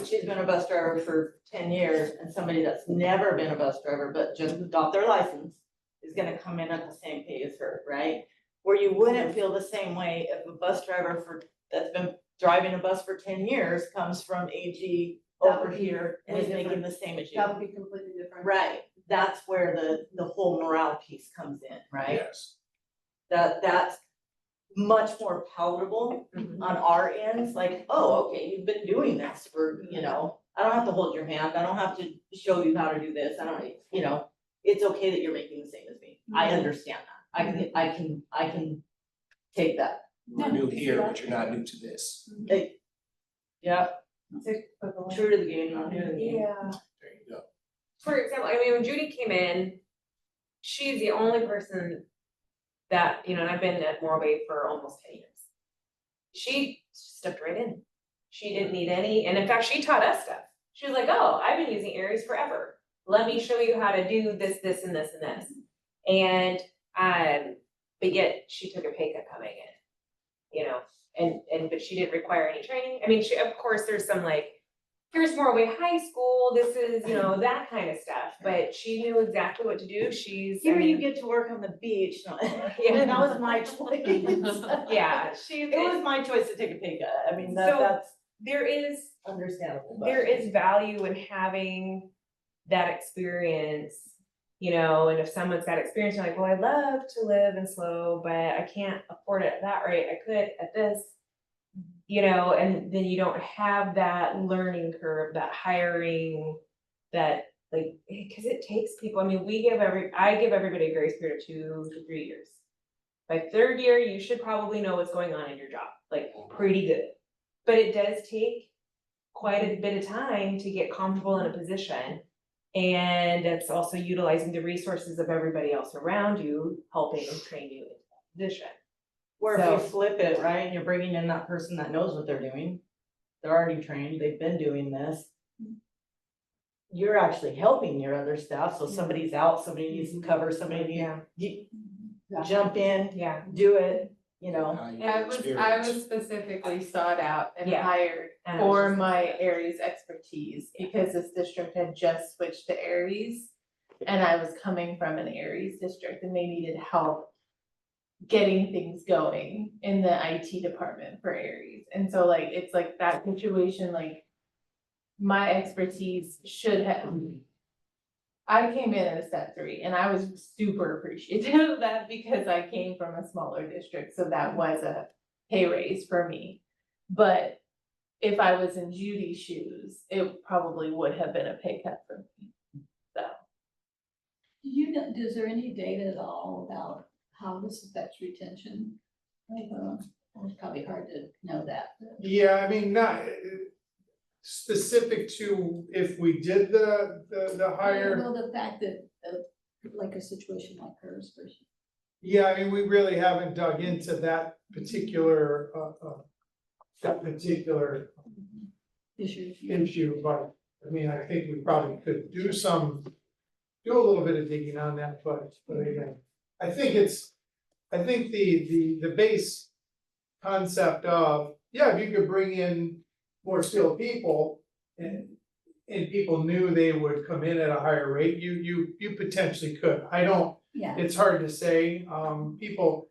she's been a bus driver for 10 years and somebody that's never been a bus driver but just got their license is gonna come in at the same pay as her, right? Where you wouldn't feel the same way if a bus driver that's been driving a bus for 10 years comes from AG That over would be here and way is making different. the same as you. That would be completely different. Right, that's where the whole morale piece comes in, right? Yes. That's much more palatable Mhm. on our ends, like, oh, okay, you've been doing this for, I don't have to hold your hand, I don't have to show you how to do this, I don't, it's okay that you're making the same as me. I understand that. I can take that. You're new here, but you're not new to this. Yeah. True to the game, not new to the game. Yeah. There you go. For example, I mean, when Judy came in, she's the only person that, and I've been at Morway for almost 10 years. She stepped right in. She didn't need any, and in fact, she taught us stuff. She was like, oh, I've been using Aries forever. Let me show you how to do this, this, and this, and this. And, but yet she took a pay cut coming in, but she didn't require any training. I mean, of course, there's some like, here's Morway High School, this is, that kind of stuff, but she knew exactly what to do. Here you get to work on the beach. No, Yeah. that was my choice. Yeah, It was my choice to take a pay cut. I mean, So- that's there is understandable. but- there is value in having that experience, you know, and if someone's got experience, you're like, well, I'd love to live in SLO, but I can't afford it at that rate, I could at this. You know, and then you don't have that learning curve, that hiring, that like, cause it takes people, I mean, I give everybody a grace period of 2 to 3 years. By 3rd year, you should probably know what's going on in your job, like pretty good. But it does take quite a bit of time to get comfortable in a position. And it's also utilizing the resources of everybody else around you, helping train you into that position. Or if So- you flip it, right, and you're bringing in that person that knows what they're doing, they're already trained, they've been doing this. You're actually helping your other staff, so somebody's out, somebody needs to cover, somebody needs, you jump in, Yeah. do it, you know. I was specifically sought out and Yeah. hired And I was for just- my Aries expertise because this district had just switched to Aries. And I was coming from an Aries district and they needed help getting things going in the IT department for Aries. And so like, it's like that situation, like my expertise should have. I came in at a step 3 and I was super appreciative of that because I came from a smaller district, so that was a pay raise for me. But if I was in Judy's shoes, it probably would have been a pay cut for me. So, Do you know, is there any data at all about how this affects retention? It's probably hard to know that. Yeah, I mean, not specific to if we did the hire. Well, the fact that, like a situation like hers, for sure. Yeah, I mean, we really haven't dug into that particular, issue, but I mean, I think we probably could do a little bit of digging on that, but again, I think the base concept of, yeah, if you could bring in more skilled people and people knew they would come in at a higher rate, you potentially could. Yeah. It's hard to say, people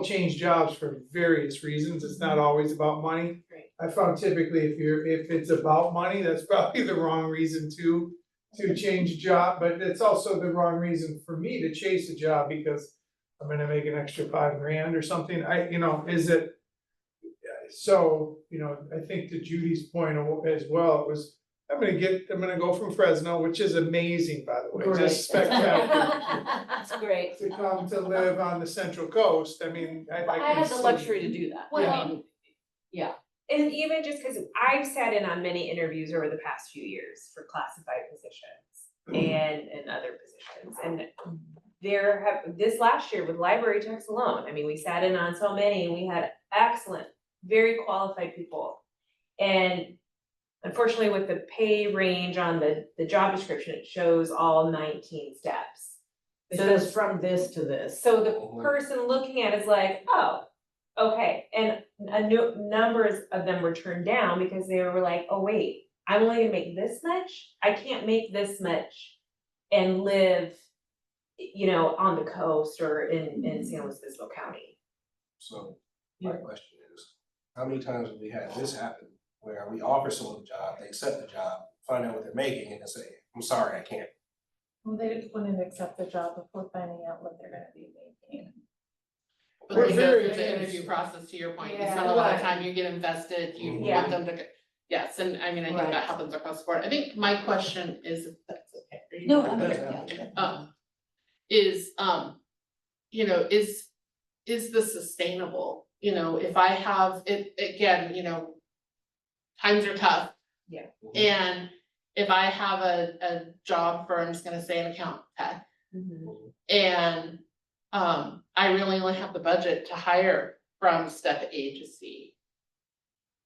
change jobs for various reasons, it's not always about money. Right. I found typically if it's about money, that's probably the wrong reason to change a job, but it's also the wrong reason for me to chase a job because I'm gonna make an extra $5,000 or something, so, I think to Judy's point as well, it was, I'm gonna go from Fresno, which is amazing, by the way, just spectacular. That's great. To come to live on the Central Coast, I mean, I can had the see- luxury to do that. Well, And even just because I've sat in on many interviews over the past few years for classified positions and other positions, and this last year with library techs alone, I mean, we sat in on so many, and we had excellent, very qualified people. And unfortunately, with the pay range on the job description, it shows all 19 steps. It says from this to this. So the person looking at it is like, oh, okay, and numbers of them were turned down because they were like, oh, wait, I'm only gonna make this much? I can't make this much and live, on the coast or in San Luis Obispo County. So my question is, how many times have we had this happen where we offer someone a job, they accept the job, find out what they're making and then say, I'm sorry, I can't. well, they wouldn't accept the job before finding out what they're gonna be making. We're But they go very through the interested. interview process, to your point, you Yeah. spend a lot of time, you get invested, you Yeah. want them to, yes, and I mean, I think Right. that happens across the board. I think my question is, if that's okay. are you- No, I'm yeah. Is, is this sustainable? If I have it, again, times are tough. Yeah. And if I have a job for, I'm just gonna say an account tech, and I really only have the budget to hire from step A to C.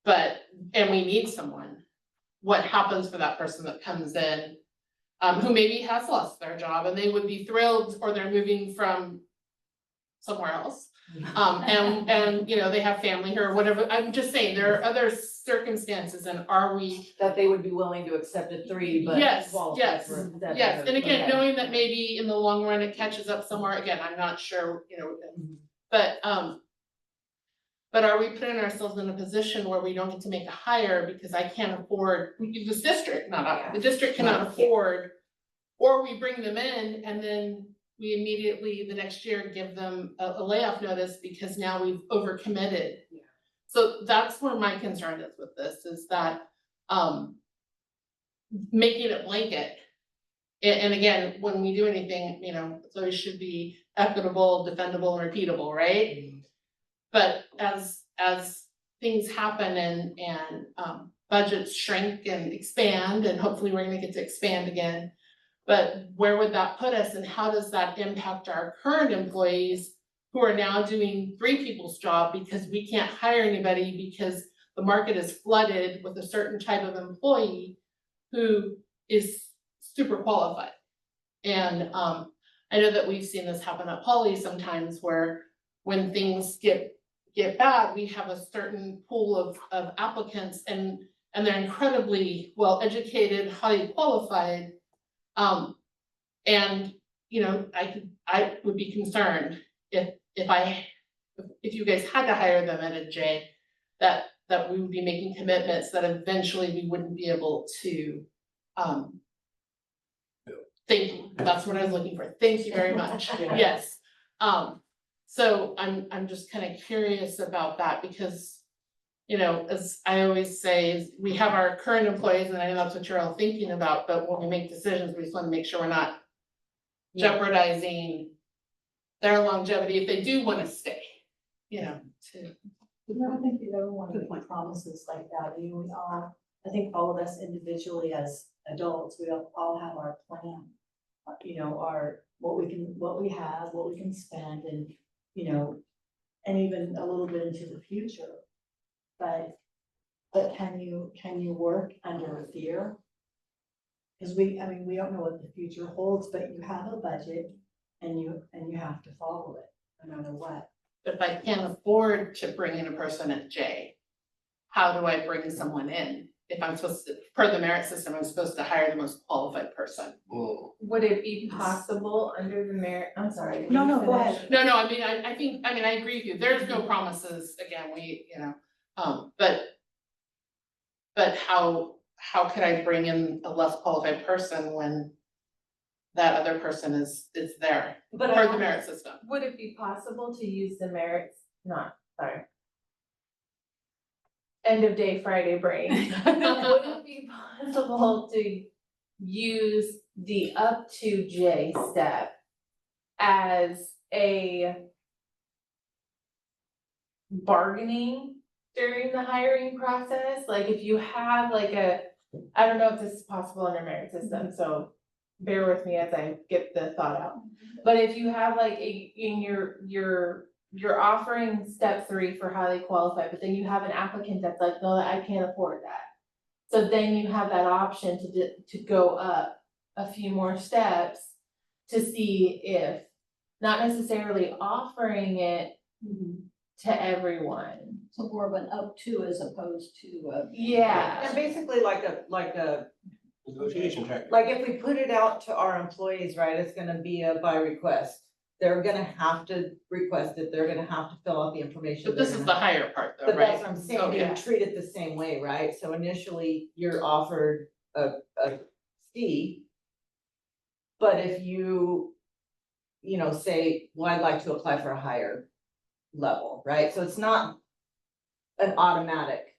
And we need someone, what happens for that person that comes in, who maybe has lost their job and they would be thrilled, or they're moving from somewhere else. And they have family here or whatever, I'm just saying, there are other circumstances, and are we? That they would be willing to accept a 3, but Yes, qualify yes, for a 7. Yes, and again, Okay. knowing that maybe in the long run it catches up somewhere, again, I'm not sure, but are we putting ourselves in a position where we don't get to make a hire because I can't afford, this district, not I, the district cannot afford Or we bring them in and then we immediately the next year give them a layoff notice because now we've overcommitted. Yeah. So that's where my concern is with this, is that, making it blanket. And again, when we do anything, you know, so it should be equitable, defendable, and repeatable, right? But as things happen and budgets shrink and expand, and hopefully we're gonna get to expand again. But where would that put us, and how does that impact our current employees who are now doing 3 people's job because we can't hire anybody because the market is flooded with a certain type of employee who is super qualified? And I know that we've seen this happen at Poly sometimes, where when things get bad, we have a certain pool of applicants and they're incredibly well educated, highly qualified. And you know, I would be concerned if you guys had to hire them at a J, that we would be making commitments that eventually we wouldn't be able to. Thank you, that's what I was looking for, thank you very much, yes. So I'm just kind of curious about that, because, you know, as I always say, is we have our current employees, and I know that's what you're all thinking about, but when we make decisions, we just want to make sure we're not jeopardizing their longevity if they do want to stay, you know, to. I don't think you ever want to make promises like that. I mean, I think all of us individually as adults, we all have our plan. You know, what we have, what we can spend, and, you know, and even a little bit into the future. But can you work under fear? Because we don't know what the future holds, but you have a budget and you have to follow it no matter what. But if I can't afford to bring in a person at J, how do I bring someone in? If I'm supposed to, per the merit system, I'm supposed to hire the most qualified person. Would it be possible under the merit, I'm sorry. No, go ahead. No, I mean, I agree with you, there's no promises, again, you know, but how could I bring in a less qualified person when that other person is there, But per the merit system? Would it be possible to use the end of day Friday brain? Would it be possible to use the up to J step as a bargaining during the hiring process? Like if you have like I don't know if this is possible under merit system, so bear with me as I get the thought out. But if you have like you're offering step 3 for highly qualified, but then you have an applicant that's like, no, I can't afford that. So then you have that option to go up a few more steps to see if, not necessarily offering it to everyone. So more of an up to as opposed to Yeah. And basically like a Negotiation tactic. like if we put it out to our employees, right, it's gonna be a by request. They're gonna have to request it, they're gonna have to fill out the information. But this they're is gonna- the higher part though, But right? that's what I'm saying, So, you yeah. treat it the same way, right? So initially, you're offered a fee. But if you know, say, well, I'd like to apply for a higher level, right? So it's not an automatic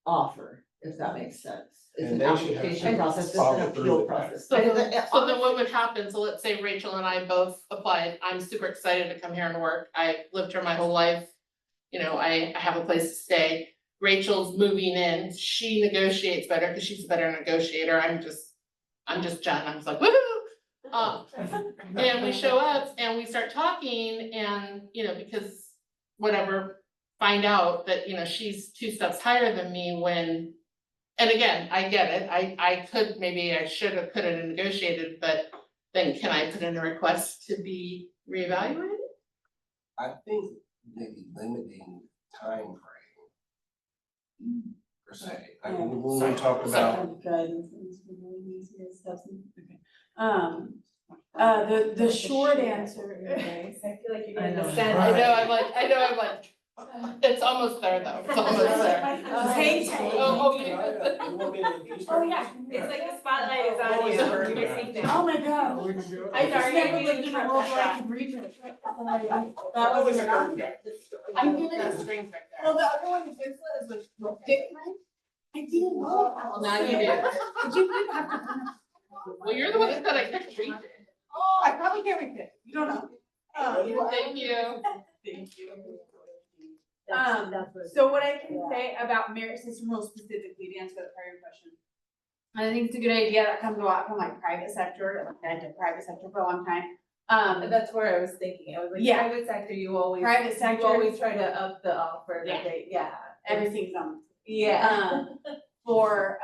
offer, if that makes sense. It's And an they should have application to process, it's follow an through appeal with that. process. So Because then what would happen, so let's say Rachel and I both applied, I'm super excited to come here and work, I lived here my whole life. You know, I have a place to stay, Rachel's moving in, she negotiates better because she's a better negotiator, I'm just Jen, I'm just like, woohoo! And we show up and we start talking and, you know, because whatever, find out that, you know, she's 2 steps higher than me when. And again, I get it, I should have could have negotiated, but then can I put in a request to be reevaluated? I think maybe limiting time frame. Per se, I mean, when we talk about, The short answer. I feel like you're I know. gonna send. I know, I'm like, it's almost there though, it's almost there. Hang tight. Oh, Oh yeah, it's like the spotlight is on you. You can speak now. Oh my God. I Sorry, never we lived didn't in a interrupt world where I that. could read it. That was a curve. I'm gonna. That screen's right there. Well, the other one is this one is with Dick. I didn't know. Well, now you do. But you didn't have to. Well, you're the one that said I couldn't read it. Oh, I probably can't read it. You don't know. Thank you. Thank you. That's what- So what I can say about merit system rules specifically to answer the prior question. I think it's a good idea that comes a lot from like private sector, like I did private sector for a long time. And that's where I was thinking, I was like, Yeah. private sector, you always, Private you sector. always try to up the offer Yeah. that they, yeah. Everything's on. Yeah. For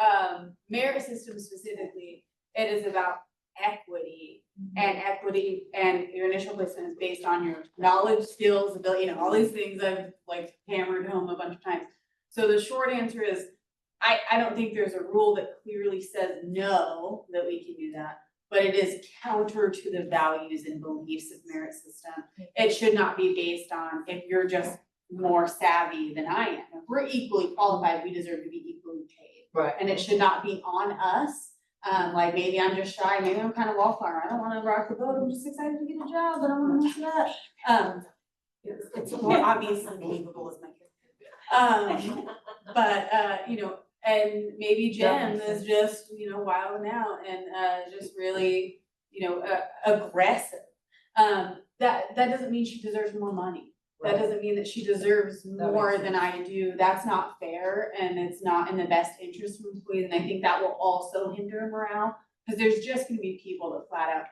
merit system specifically, it is about equity. And equity and your initial placement is based on your knowledge, skills, ability, all these things I've like hammered home a bunch of times. So the short answer is, I don't think there's a rule that clearly says no, that we can do that. But it is counter to the values and beliefs of merit system. It should not be based on if you're just more savvy than I am. If we're equally qualified, we deserve to be equally paid. Right. And it should not be on us. Like maybe I'm just shy, maybe I'm kind of wallflower, I don't wanna rock the boat, I'm just excited to get a job, but I don't wanna mess it up. It's more obviously believable as my kid. But, and maybe Jen is just, wilding out and, just really, aggressive. That doesn't mean she deserves more money. That doesn't mean that she deserves more than I do. That's not fair and it's not in the best interest of employees. And I think that will also hinder morale. Cause there's just gonna be people that flat out,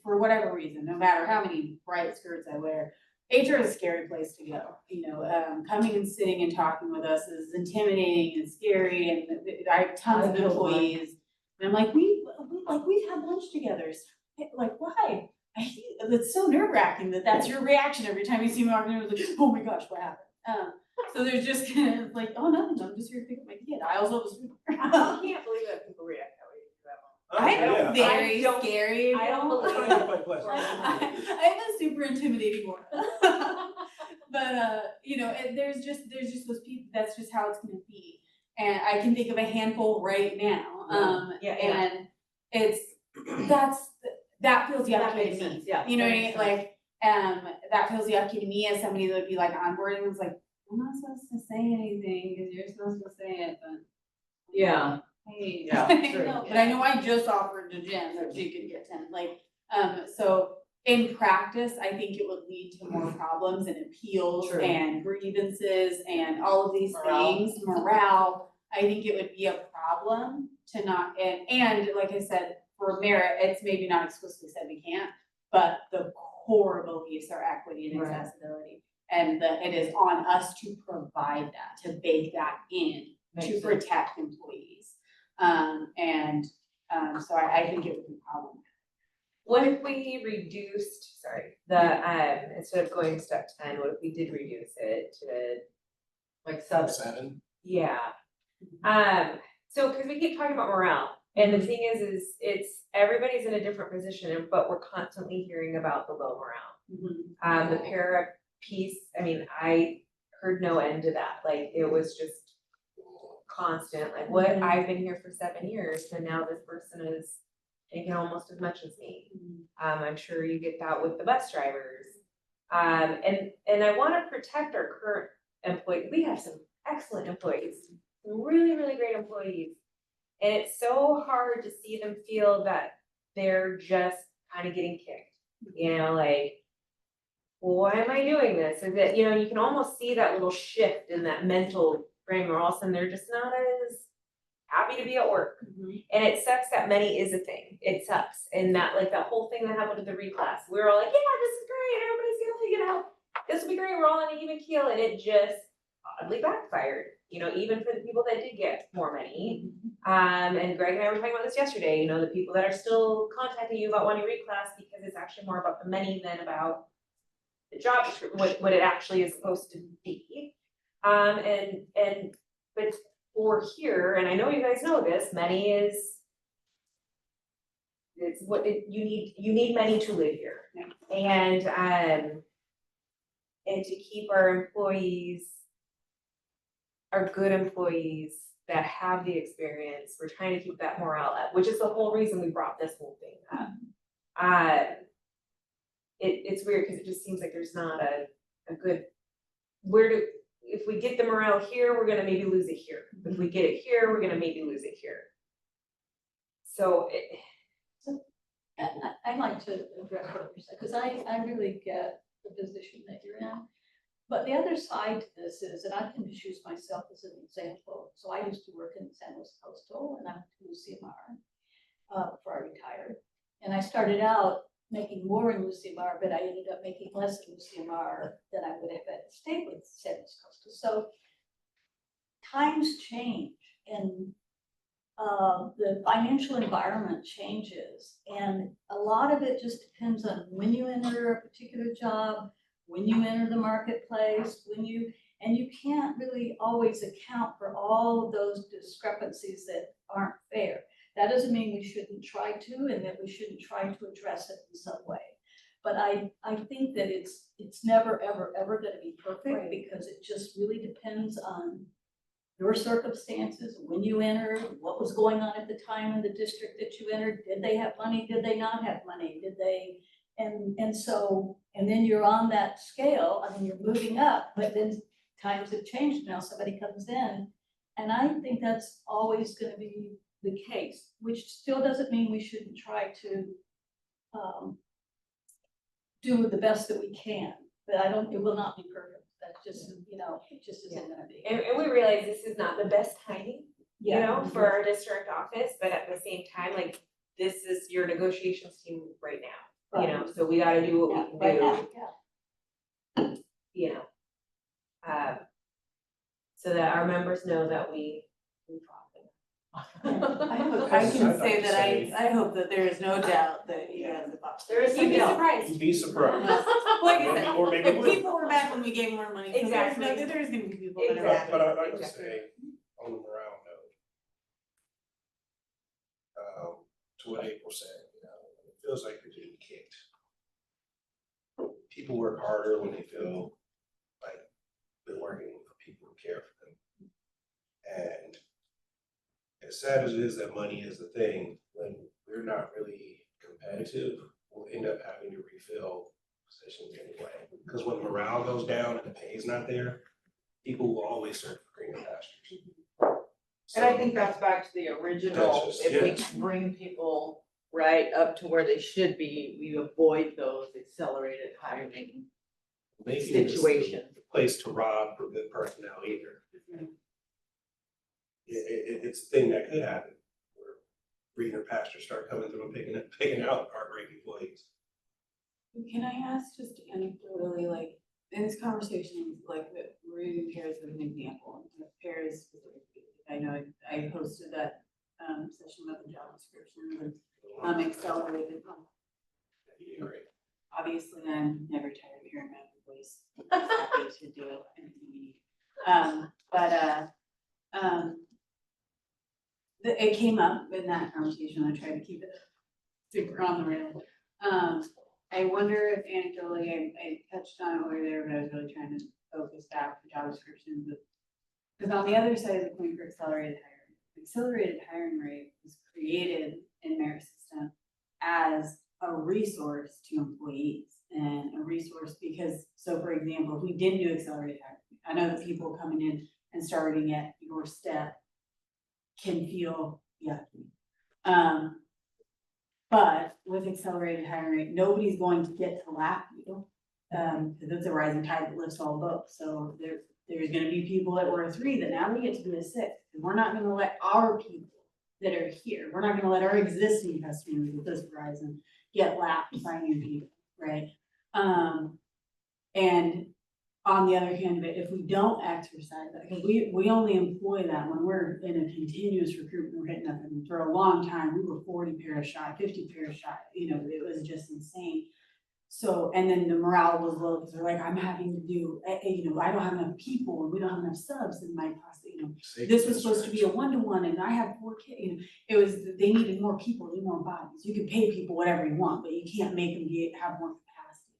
for whatever reason, no matter how many bright skirts I wear, HR is a scary place to go. Coming and sitting and talking with us is intimidating and scary and I have tons of employees. And I'm like, we've had lunch together. Like, why? It's so nerve wracking that's your reaction every time you see me walking in, it's like, oh my gosh, what happened? So there's just kind of like, oh no, I'm just here to pick up my kid. I also was. I can't believe that people react that way to that one. I'm very scary. I don't believe it. I'm a super intimidating one. But there's just those people, that's just how it's gonna be. And I can think of a handful right now. And that feels yucky to me. yeah. You know what I mean? Like, that feels yucky to me as somebody that would be like onboarding, was like, I'm not supposed to say anything because you're supposed to say it, but. Yeah. Hey. Yeah, true. But I know I just offered to Jen that she could get 10, so in practice, I think it would lead to more problems and appeals True. and grievances and all of these Morale. things, morale. I think it would be a problem to not, and like I said, for merit, it's maybe not explicitly said we can't, but the core beliefs are equity and Right. accessibility. And it is on us to provide that, to bake that in, Makes to sense. protect employees. So I think it would be problematic. What if we reduced, instead of going to step 10, what if we did reduce it to, Like 7. 7. yeah. So, cause we keep talking about morale, and the thing is it's, everybody's in a different position, but we're constantly hearing about the low morale. The para piece, I heard no end to that, like, it was just constant, like, what, I've been here for 7 years, and now this person is making almost as much as me. I'm sure you get that with the bus drivers. And I wanna protect our current employees, we have some excellent employees, some really, really great employees. And it's so hard to see them feel that they're just kind of getting kicked, like, why am I doing this? Is it, you can almost see that little shift in that mental frame, where all of a sudden they're just not as happy to be at work. And it sucks that money is a thing. It sucks. And that, like, that whole thing that happened at the reclass, we were all like, yeah, this is great. Everybody's gonna, this will be great. We're all on an even keel. And it just oddly backfired, even for the people that did get more money. And Greg and I were talking about this yesterday, the people that are still contacting you about wanting reclass because it's actually more about the money than about the job, what it actually is supposed to be. But for here, and I know you guys know this, money is, it's what you need money to live here. And to keep our employees, our good employees, that have the experience, we're trying to keep that morale up, which is the whole reason we brought this whole thing up. It's weird, because it just seems like there's not a good, if we get the morale here, we're gonna maybe lose it here. If we get it here, we're gonna maybe lose it here. So I'd like to address what you said, because I really get the position that you're in. But the other side to this is, and I can choose myself as an example. So I used to work in San Luis Coastal and I'm to Lucimar before I retired. And I started out making more in Lucimar, but I ended up making less in Lucimar than I would have had stayed with San Luis Coastal. So times change and the financial environment changes, and a lot of it just depends on when you enter a particular job, when you enter the marketplace, and you can't really always account for all of those discrepancies that aren't fair. That doesn't mean we shouldn't try to, and that we shouldn't try to address it in some way. But I think that it's never, ever, ever gonna be perfect, because it just really depends on your circumstances, when you entered, what was going on at the time in the district that you entered. Did they have money? Did they not have money? Did they? And then you're on that scale. I mean, you're moving up, but then times have changed. Now somebody comes in, and I think that's always going to be the case, which still doesn't mean we shouldn't try to do the best that we can. But it will not be perfect. That's just, it just isn't gonna be. and we realize this is not the best timing, you know, for our district office, but at the same time, like, this is your negotiations team right now, you know, so we gotta do what we can do. You know. So that our members know that we I can say that I hope that there is no doubt that he has the box. There is You'd be some doubt. surprised. You'd be surprised. Like I said, Or maybe if we will. people were mad when we gave more money, so Exactly. there's gonna be people that are But mad. but I'd like to say, on the morale note, to what April said, it feels like they're getting kicked. People work harder when they feel like they're working for people who care for them. And as sad as it is that money is the thing, when we're not really competitive, we'll end up having to refill positions anyway. Because when morale goes down and the pay is not there, people will always search for greener pastures. And I think that's back to the original, That's just- if we yes. can bring people right up to where they should be, we avoid those accelerated hiring Maybe it's situations. the place to rob for good personnel either. It's a thing that could happen, where greener pastures start coming through and picking out heartbreak employees. Can I ask just anecdotally, like, in this conversation, like, we're using Paris as an example, Paris, I know I hosted that session about the job description and accelerated. Great. Obviously, I'm never tired of hearing my voice, happy to do anything we need. It came up in that conversation, I tried to keep it super on the rail. I wonder if anecdotally, I touched on it earlier, but I was really trying to focus back the job description, because on the other side of the coin for accelerated hiring rate was created in Merit System as a resource to employees, and a resource because, so for example, if we didn't do accelerated hiring, I know that people coming in and starting at your step can feel yucky. But with accelerated hiring rate, nobody's going to get to lap you. Because it's a rising tide that lifts all boats. So there's gonna be people that were a 3 that now they get to be a 6. And we're not gonna let our people that are here, we're not gonna let our existing customers with this Verizon get lapped by new people, right? And on the other hand, if we don't exercise that, because we only employ that when we're in a continuous recruitment, we're hitting up, and for a long time, we were 40 pairs shy, 50 pairs shy, it was just insane. So, and then the morale was low, because they're like, I'm having to do, I don't have enough people, and we don't have enough subs in my class, this was supposed to be a 1-to-1, and I have 4 kids, they needed more people, they need more bodies. You can pay people whatever you want, but you can't make them have more capacity.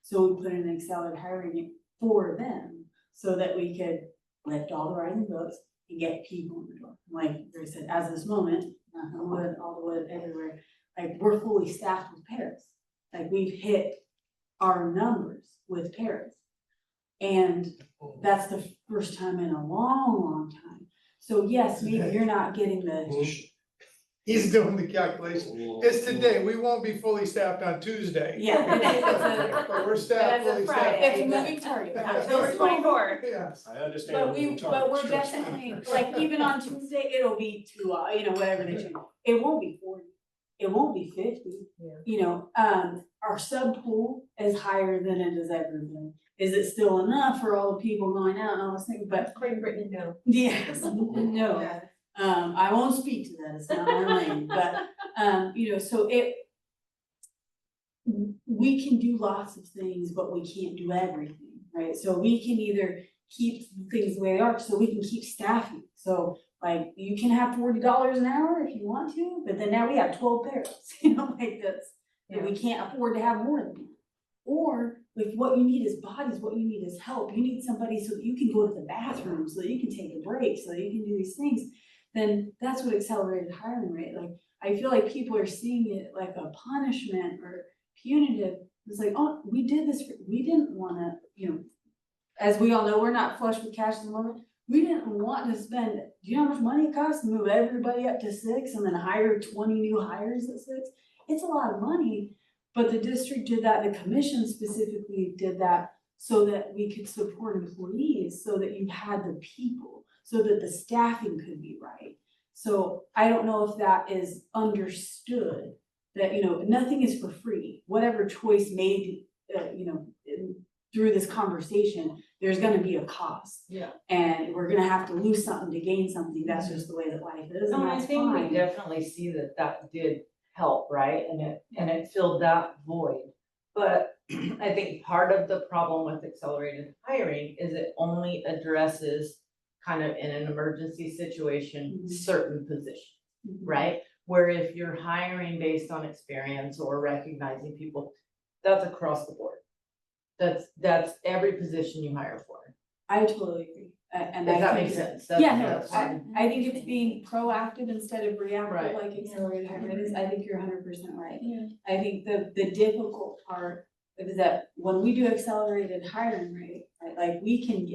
So we put in an accelerated hiring for them, so that we could lift all the rising boats, and get people in the door. Like I said, as of this moment, knock on wood, all the wood everywhere, like we're fully staffed with paras. Like we've hit our numbers with paras. And that's the first time in a long, long time. So yes, maybe you're not getting the, He's doing the calculation. It's today, we won't be fully staffed on Tuesday. yeah. But we're staffed, But as of fully Friday, staffed. It's a moving target. October 24th. Yes. I understand. But moving we're targets, trust me. definitely, like, even on Tuesday, it'll be 2, whatever they change. It won't be 40, it won't be 50. Our sub pool is higher than it has ever been. Is it still enough for all the people going out and all those things? But According to Brittany, no. yes, no. I won't speak to that, it's not my lane, but, so we can do lots of things, but we can't do everything, right? So we can either keep things the way they are, so we can keep staffing. So like, you can have $40 an hour if you want to, but then now we have 12 paras, like that's, and we can't afford to have more than that. Or if what you need is bodies, what you need is help, you need somebody so that you can go to the bathroom, so that you can take a break, so that you can do these things, then that's what accelerated hiring rate, like, I feel like people are seeing it like a punishment or punitive. It's like, oh, we did this, we didn't wanna, as we all know, we're not flush with cash at the moment. We didn't want to spend, do you know how much money it costs to move everybody up to 6 and then hire 20 new hires at 6? It's a lot of money, but the district did that, the commission specifically did that so that we could support employees, so that you had the people, so that the staffing could be right. So I don't know if that is understood, that, nothing is for free. Whatever choice made, through this conversation, there's gonna be a cost. Yeah. And we're gonna have to lose something to gain something. That's just the way that life is, and No, I that's think we fine. definitely see that that did help, right? And it filled that void. But I think part of the problem with accelerated hiring is it only addresses kind of in an emergency situation, certain positions, right? Where if you're hiring based on experience or recognizing people, that's across the board. That's every position you hire for. I totally agree, and Does I that think- make sense? Yeah, no, That's- I think it's being proactive instead of reactive, Right. like accelerated hiring is, I think you're 100% right. I think the difficult part is that when we do accelerated hiring rate, right, like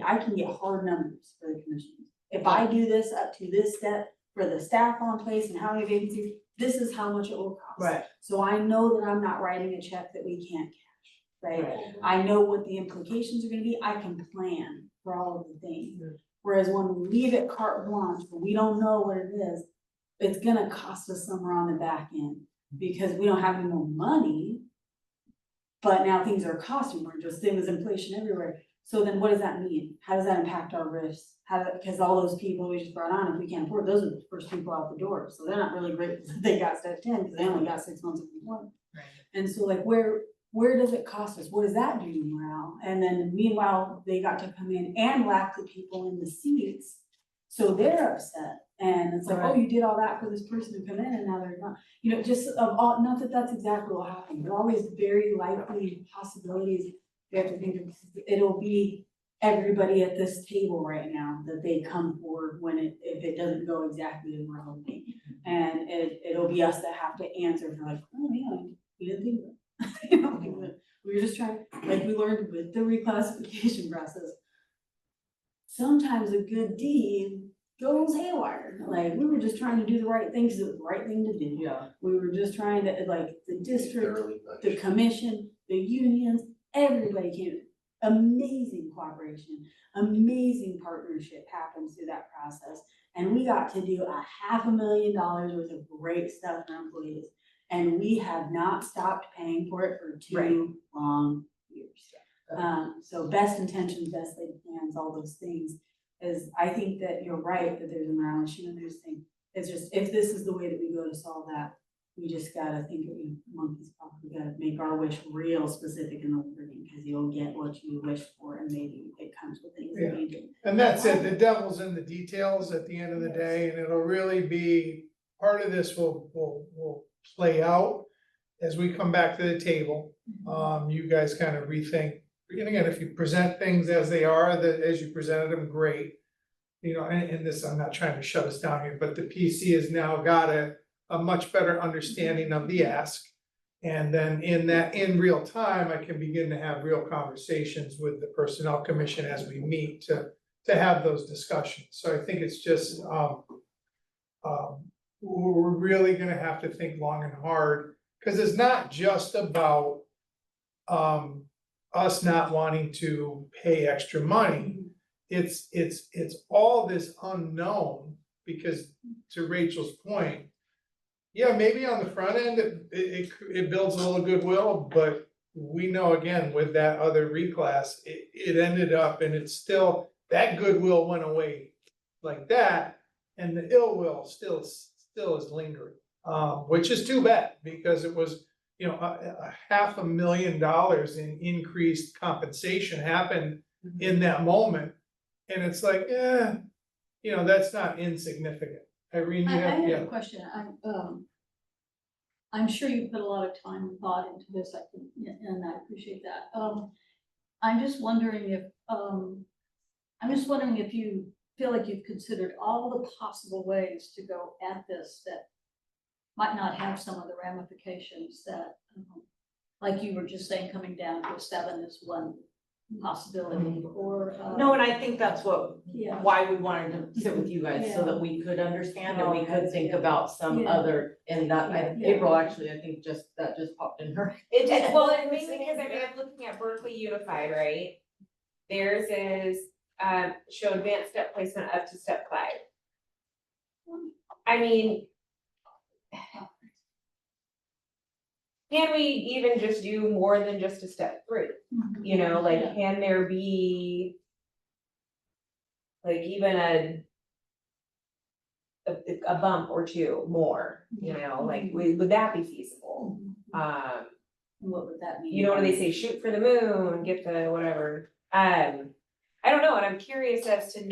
I can get hard numbers for the commission. If I do this up to this step for the staff on place and how many vacancies, this is how much it will cost. Right. So I know that I'm not writing a check that we can't cash, right? I know what the implications are gonna be, I can plan for all of the things. Whereas when we leave it carte blanche, when we don't know what it is, it's gonna cost us somewhere on the back end, because we don't have any more money. But now things are costing more, just same as inflation everywhere. So then what does that mean? How does that impact our risks? Because all those people we just brought on, if we can't afford, those are the first people out the door, so they're not really great, they got stepped in, because they only got 6 months of employment. And so like, where does it cost us? What does that do to morale? And then meanwhile, they got to come in and lack the people in the seats, so they're upset. And it's like, oh, you did all that for this person to come in and now they're not, just of all, not that that's exactly what happened, but all these very likely possibilities. We have to think of, it'll be everybody at this table right now that they come for if it doesn't go exactly as we're hoping. And it'll be us that have to answer for like, oh, yeah, we didn't think of it. We were just trying, like we learned with the reclassification process. Sometimes a good deed goes haywire, like we were just trying to do the right thing, because it was the right thing to do. Yeah. We were just trying to, like, the district, Thoroughly the punished. commission, the unions, everybody came, amazing cooperation, amazing partnership happened through that process. And we got to do $500,000 worth of great stuff for employees. And we have not stopped paying for it for 2 long years. So best intentions, best laid plans, all those things, is, I think that you're right, that there's a morale issue and there's things. It's just, if this is the way that we go to solve that, we just gotta think of, monkey's paw, we gotta make our wish real specific in the wording, because you'll get what you wish for, and maybe it comes with things that you do. And that's it, the devil's in the details at the end of the day, and it'll really be, part of this will play out as we come back to the table. You guys kind of rethink, and again, if you present things as they are, as you presented them, great. you know, and this, I'm not trying to shut us down here, but the PC has now got a much better understanding of the ask. And then in real time, I can begin to have real conversations with the Personnel Commission as we meet to have those discussions. So I think it's just, we're really gonna have to think long and hard, because it's not just about us not wanting to pay extra money. It's all this unknown, because to Rachel's point, yeah, maybe on the front end, it builds a little goodwill, but we know again with that other reclass, it ended up, and it's still, that goodwill went away like that, and the ill will still is lingering, which is too bad, because it was, you know, a $500,000 in increased compensation happened in that moment, and it's like, you know, that's not insignificant. Irene, I you have, have yeah. a question. I'm sure you put a lot of time and thought into this, and I appreciate that. I'm just wondering if you feel like you've considered all the possible ways to go at this that might not have some of the ramifications that, like you were just saying, coming down to a 7 is one possibility, or. No, and I think that's Yeah. why we wanted to sit with you guys, so that we could understand and we could think about some Yeah. other, and that, Yeah. April, actually, I think that just popped in her. It just, well, and mainly because I mean, I'm looking at Berkeley Unified, right? Theirs is, show advanced step placement up to step 5. I mean. Can we even just do more than just a step 3? You know, like, Yeah. can there be like even a bump or 2 more, you know, like, would that be feasible? What would that mean? You know, what do they say, shoot for the moon, get the whatever, I don't know, and I'm curious as to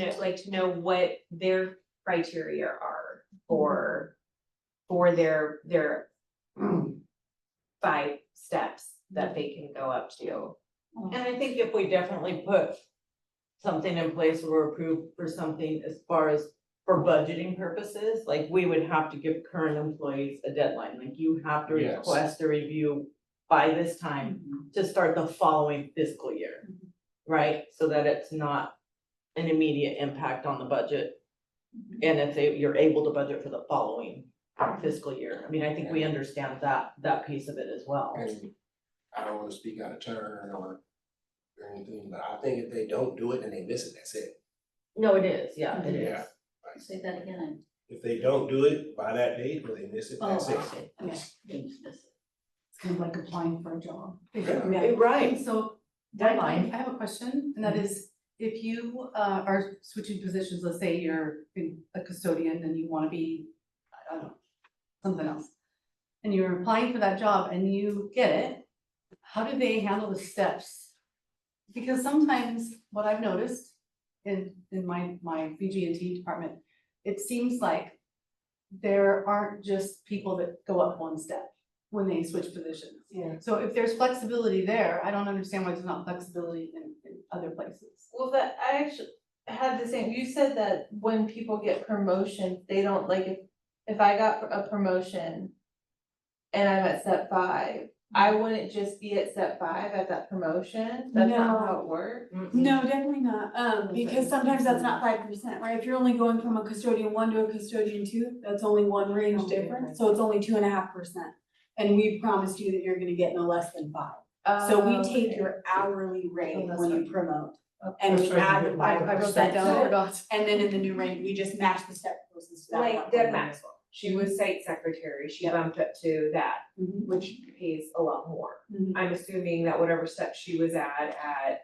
know what their criteria are for their 5 steps that they can go up to. And I think if we definitely put something in place or approved for something as far as for budgeting purposes, like we would have to give current employees a deadline, like you have to Yes. request a review by this time to start the following fiscal year, right? So that it's not an immediate impact on the budget. And if you're able to budget for the following fiscal year, I mean, I think we understand that piece of it as well. And I don't wanna speak out of turn or anything, but I think if they don't do it and they miss it, that's it. No, it is, yeah, it is. Yeah. Say that again. If they don't do it by that date, or they miss it, that's it. It's kind of like applying for a job. Right. So Deadline. I have a question, and that is, if you are switching positions, let's say you're a custodian and you wanna be, I don't know, something else. And you're applying for that job and you get it, how do they handle the steps? Because sometimes what I've noticed in my VG&T department, it seems like there aren't just people that go up 1 step when they switch positions. Yeah. So if there's flexibility there, I don't understand why there's not flexibility in other places. Well, that, I actually had the same, you said that when people get promotions, they don't like, if I got a promotion and I'm at step 5, I wouldn't just be at step 5 at that promotion, that's not how it works. No, definitely not, because sometimes that's not 5%, right? If you're only going from a custodian 1 to a custodian 2, that's only 1 range difference, so it's only 2.5%. And we promised you that you're gonna get no less than 5. So we take your hourly rate that's when you right. promote, and we That's right, add you the get 5%. I wrote that down, I forgot. And then in the new rate, we just match the step closest to that. Like Deb Maxwell, she was site secretary, she bumped up to that, Mhm. which pays a lot more. Mhm. I'm assuming that whatever step she was at,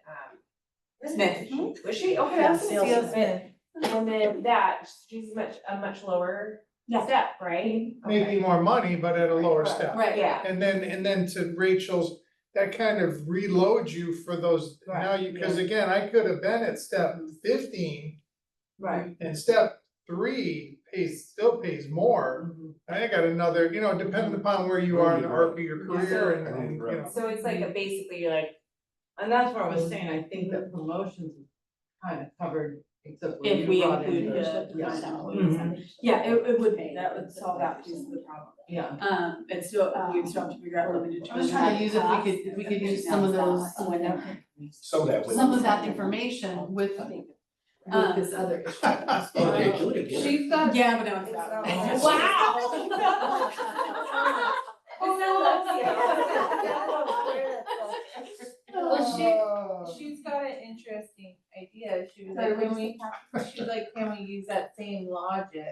Smith. Was she? Okay, Yeah, that's Smith. Smith. And then that, she's a much lower Yeah. step, right? Maybe more money, but at a lower step. Right, Yeah. And then to Rachel's, that kind of reloads you for those, now you, cause again, I could have been at step 15. Right. And step 3 still pays more. I got another, you know, depending upon where you are in the arc of your career and, you know. So it's like basically you're like, And that's what I was saying, I think that promotions kind of covered if we include the. Yeah, it would be, that would solve that piece of the problem. Yeah. And still, we would still have to figure out what we I was trying to use if we could use some of those, So that would. some of that information with this other issue. Oh, they do it again. She's got. Yeah, but no, it's not. Wow. Well, she's got an interesting idea. She was like, she's like, can we use that same logic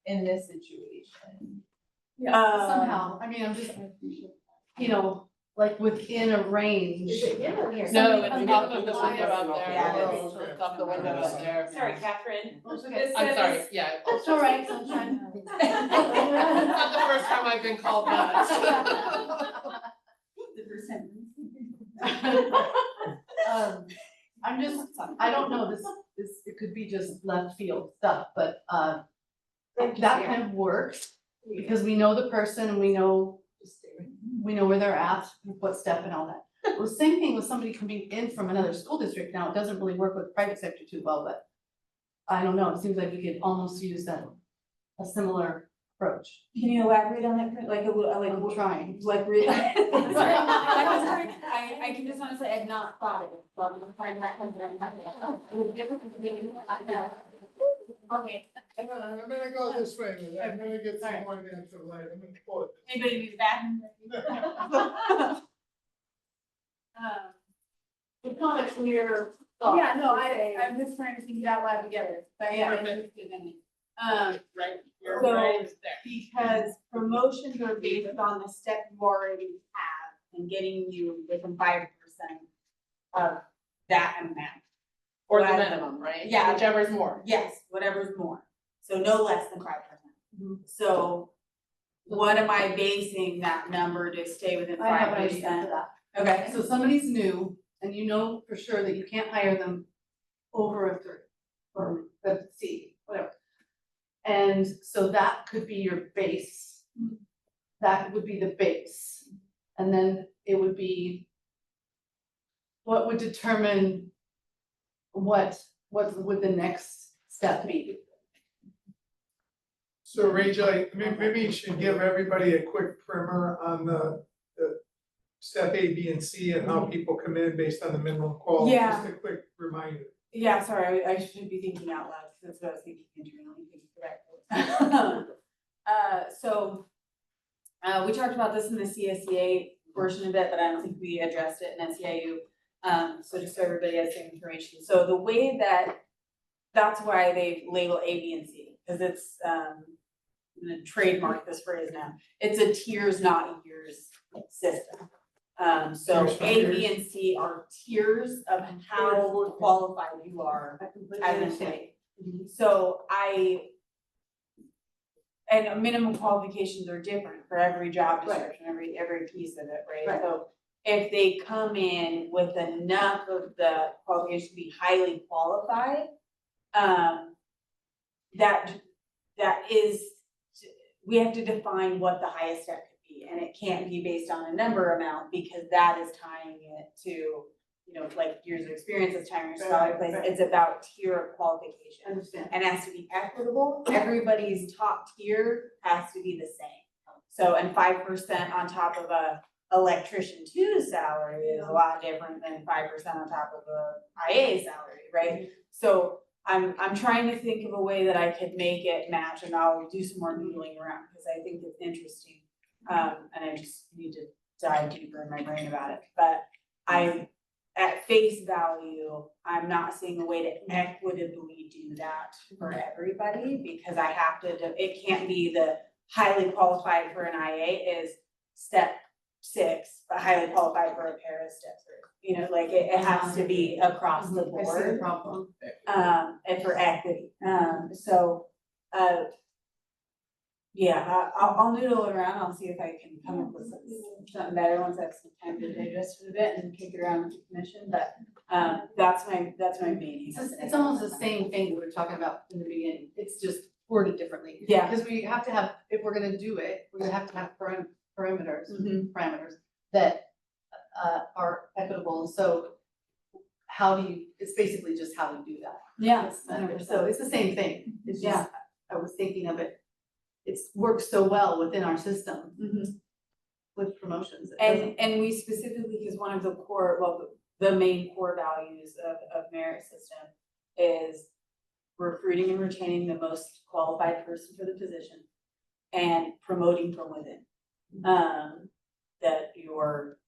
in this situation? Somehow, I mean, I'm just, you know, like within a range. No, it's Somebody off comes of the in window up there. Yeah. It's off the window up there. Sorry, Catherine. Okay. I'm sorry, yeah. It's all right, sunshine. It's not the first time I've been called that. I'm just, I don't know, this, it could be just left field stuff, but, that kind of works. Because we know the person and we know where they're at, what step and all that. Well, same thing with somebody coming in from another school district. Now, it doesn't really work with the private sector too well, but I don't know, it seems like we could almost use a similar approach. Can you elaborate on that, like a little, like, I'm trying. like really? I can just honestly, I've not thought of it, so I'm gonna find that one. Okay. I'm gonna go this way, with that. I'm gonna get some more answer later, I'm gonna pull it. Anybody need that? It's not a clear Yeah, no, I'm just trying to think it out loud together, but yeah, I'm interested in it. Right, you're So- right there. Because promotions are based on the step you already have and getting you within 5% of that amount. Or the Rather- minimum, right? Yeah. Whichever's more. Yes, whatever's more, so no less than 5%. So what am I basing that number to stay within I have an idea 5%? for that. Okay, So somebody's new and you know for sure that you can't hire them over a 3 or a C, whatever. And so that could be your base. That would be the base. And then it would be what would determine what would the next step be? So Rachel, maybe you should give everybody a quick primer on the step A, B, and C and how people come in based on the minimum quality, Yeah. just a quick reminder. yeah, sorry, I should be thinking out loud, because that's what I was thinking internally, thinking correctly. We talked about this in the CSEA portion of it, but I don't think we addressed it in SEIU. So just so everybody has the information, so the way that's why they label A, B, and C, because it's, I'm gonna trademark this phrase now, it's a tiers, not years system. So Tiers, not A, B, years. and C are tiers of how qualified you are I completely as an understand. employee. So and minimum qualifications are different for every job description, every piece of it, right? Right. So if they come in with enough of the qualifications to be highly qualified, that is, we have to define what the highest step could be, and it can't be based on a number amount, because that is tying it to, you know, like years of experience, it's tying your salary place, it's about tier of qualification. Understand. And it has to be equitable, everybody's top tier has to be the same. So, and 5% on top of a electrician 2's salary is a lot different than 5% on top of a IA salary, right? So I'm trying to think of a way that I could make it match, and I'll do some more noodling around, because I think it's interesting. And I just need to dive deeper in my brain about it, but at face value, I'm not seeing a way to equitably do that for everybody, because I have to, it can't be the highly qualified for an IA is step 6, but highly qualified for a para is step 3. You know, like it has to be across the I see the board, problem. and for equity. Yeah, I'll noodle it around, I'll see if I can come up with something better once I have some time to digest it a bit and kick it around with the commission, but, that's my main. It's almost the same thing we were talking about in the beginning, it's just worded differently. Yeah. Because we have to have, if we're gonna do it, we're gonna have to have parameters Mhm. that are equitable, so how do you, it's basically just how to do that. Yeah, So it's the same thing, it's Yeah. just, I was thinking of it, it's works so well within our system with promotions. It doesn't- And we specifically, because one of the core, well, the main core values of merit system is recruiting and retaining the most qualified person for the position and promoting from within. That your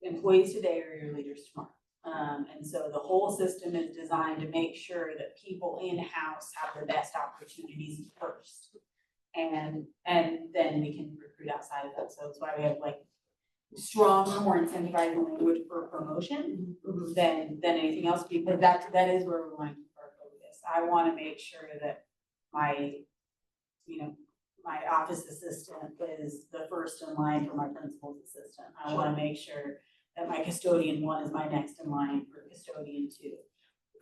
employees today are your leaders tomorrow. And so the whole system is designed to make sure that people in-house have the best opportunities first. And then we can recruit outside of that, so that's why we have like strong, more incentivizing language for promotion than anything else, because that is where we want to keep our focus. I wanna make sure that my, my office assistant is the first in line for my principal's assistant. I wanna make sure that my custodian one is my next in line for custodian two,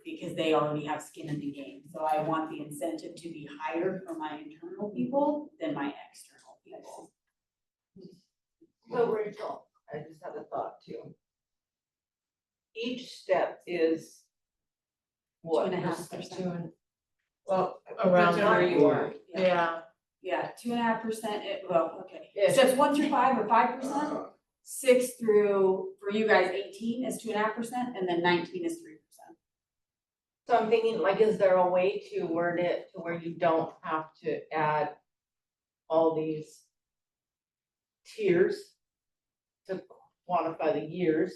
because they already have skin in the game. So I want the incentive to be higher for my internal people than my external people. So Rachel, I just had a thought too. Each step is what? 2.5%. Well, Around depends on where you are. Yeah. Yeah, 2.5%, okay. Yes. So it's 1 through 5 or 5%, 6 through, for you guys, 18 is 2.5%, and then 19 is 3%. So I'm thinking, like, is there a way to word it to where you don't have to add all these tiers to quantify the years?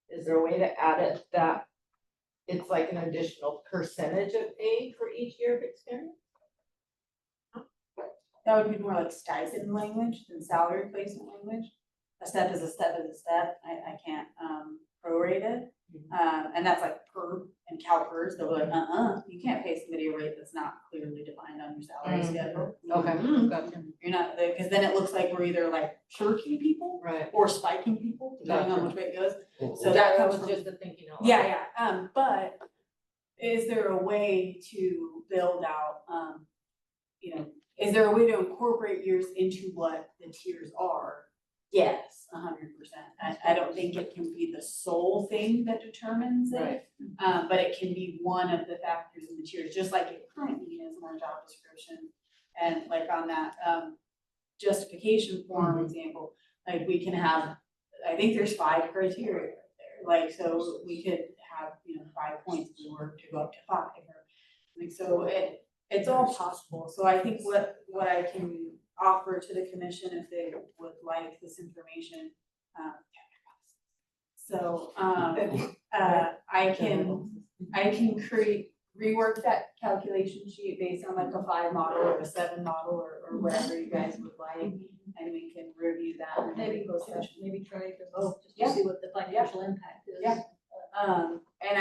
Is there a way to add it that it's like an additional percentage of pay for each year of experience? That would be more like stipend language than salary placement language. A step is a step is a step. I can't prorate it. And that's like per and CalPERS, they're like, you can't pay somebody a rate that's not clearly defined on your salary schedule. Gotcha. You're not, because then it looks like we're either like shirking people Right. or spiking people, depending on which way it goes. So that That comes was from, just the thinking. out loud. yeah, but is there a way to build out, is there a way to incorporate years into what the tiers are? Yes, 100%. I don't think it can be the sole thing that determines it. Right. But it can be one of the factors in the tiers, just like it currently is in our job description. And like on that, justification form example, like we can have, I think there's 5 criteria right there. Like, so we could have, 5 points if we were to go up to 5 or like, so it's all possible. So I think what I can offer to the commission if they would like this information. I can rework that calculation sheet based on like a 5 model or a 7 model or whatever you guys would like, and we can review that. And Maybe closed session. maybe try the both, just Yeah. to see what the financial impact is. Yeah. And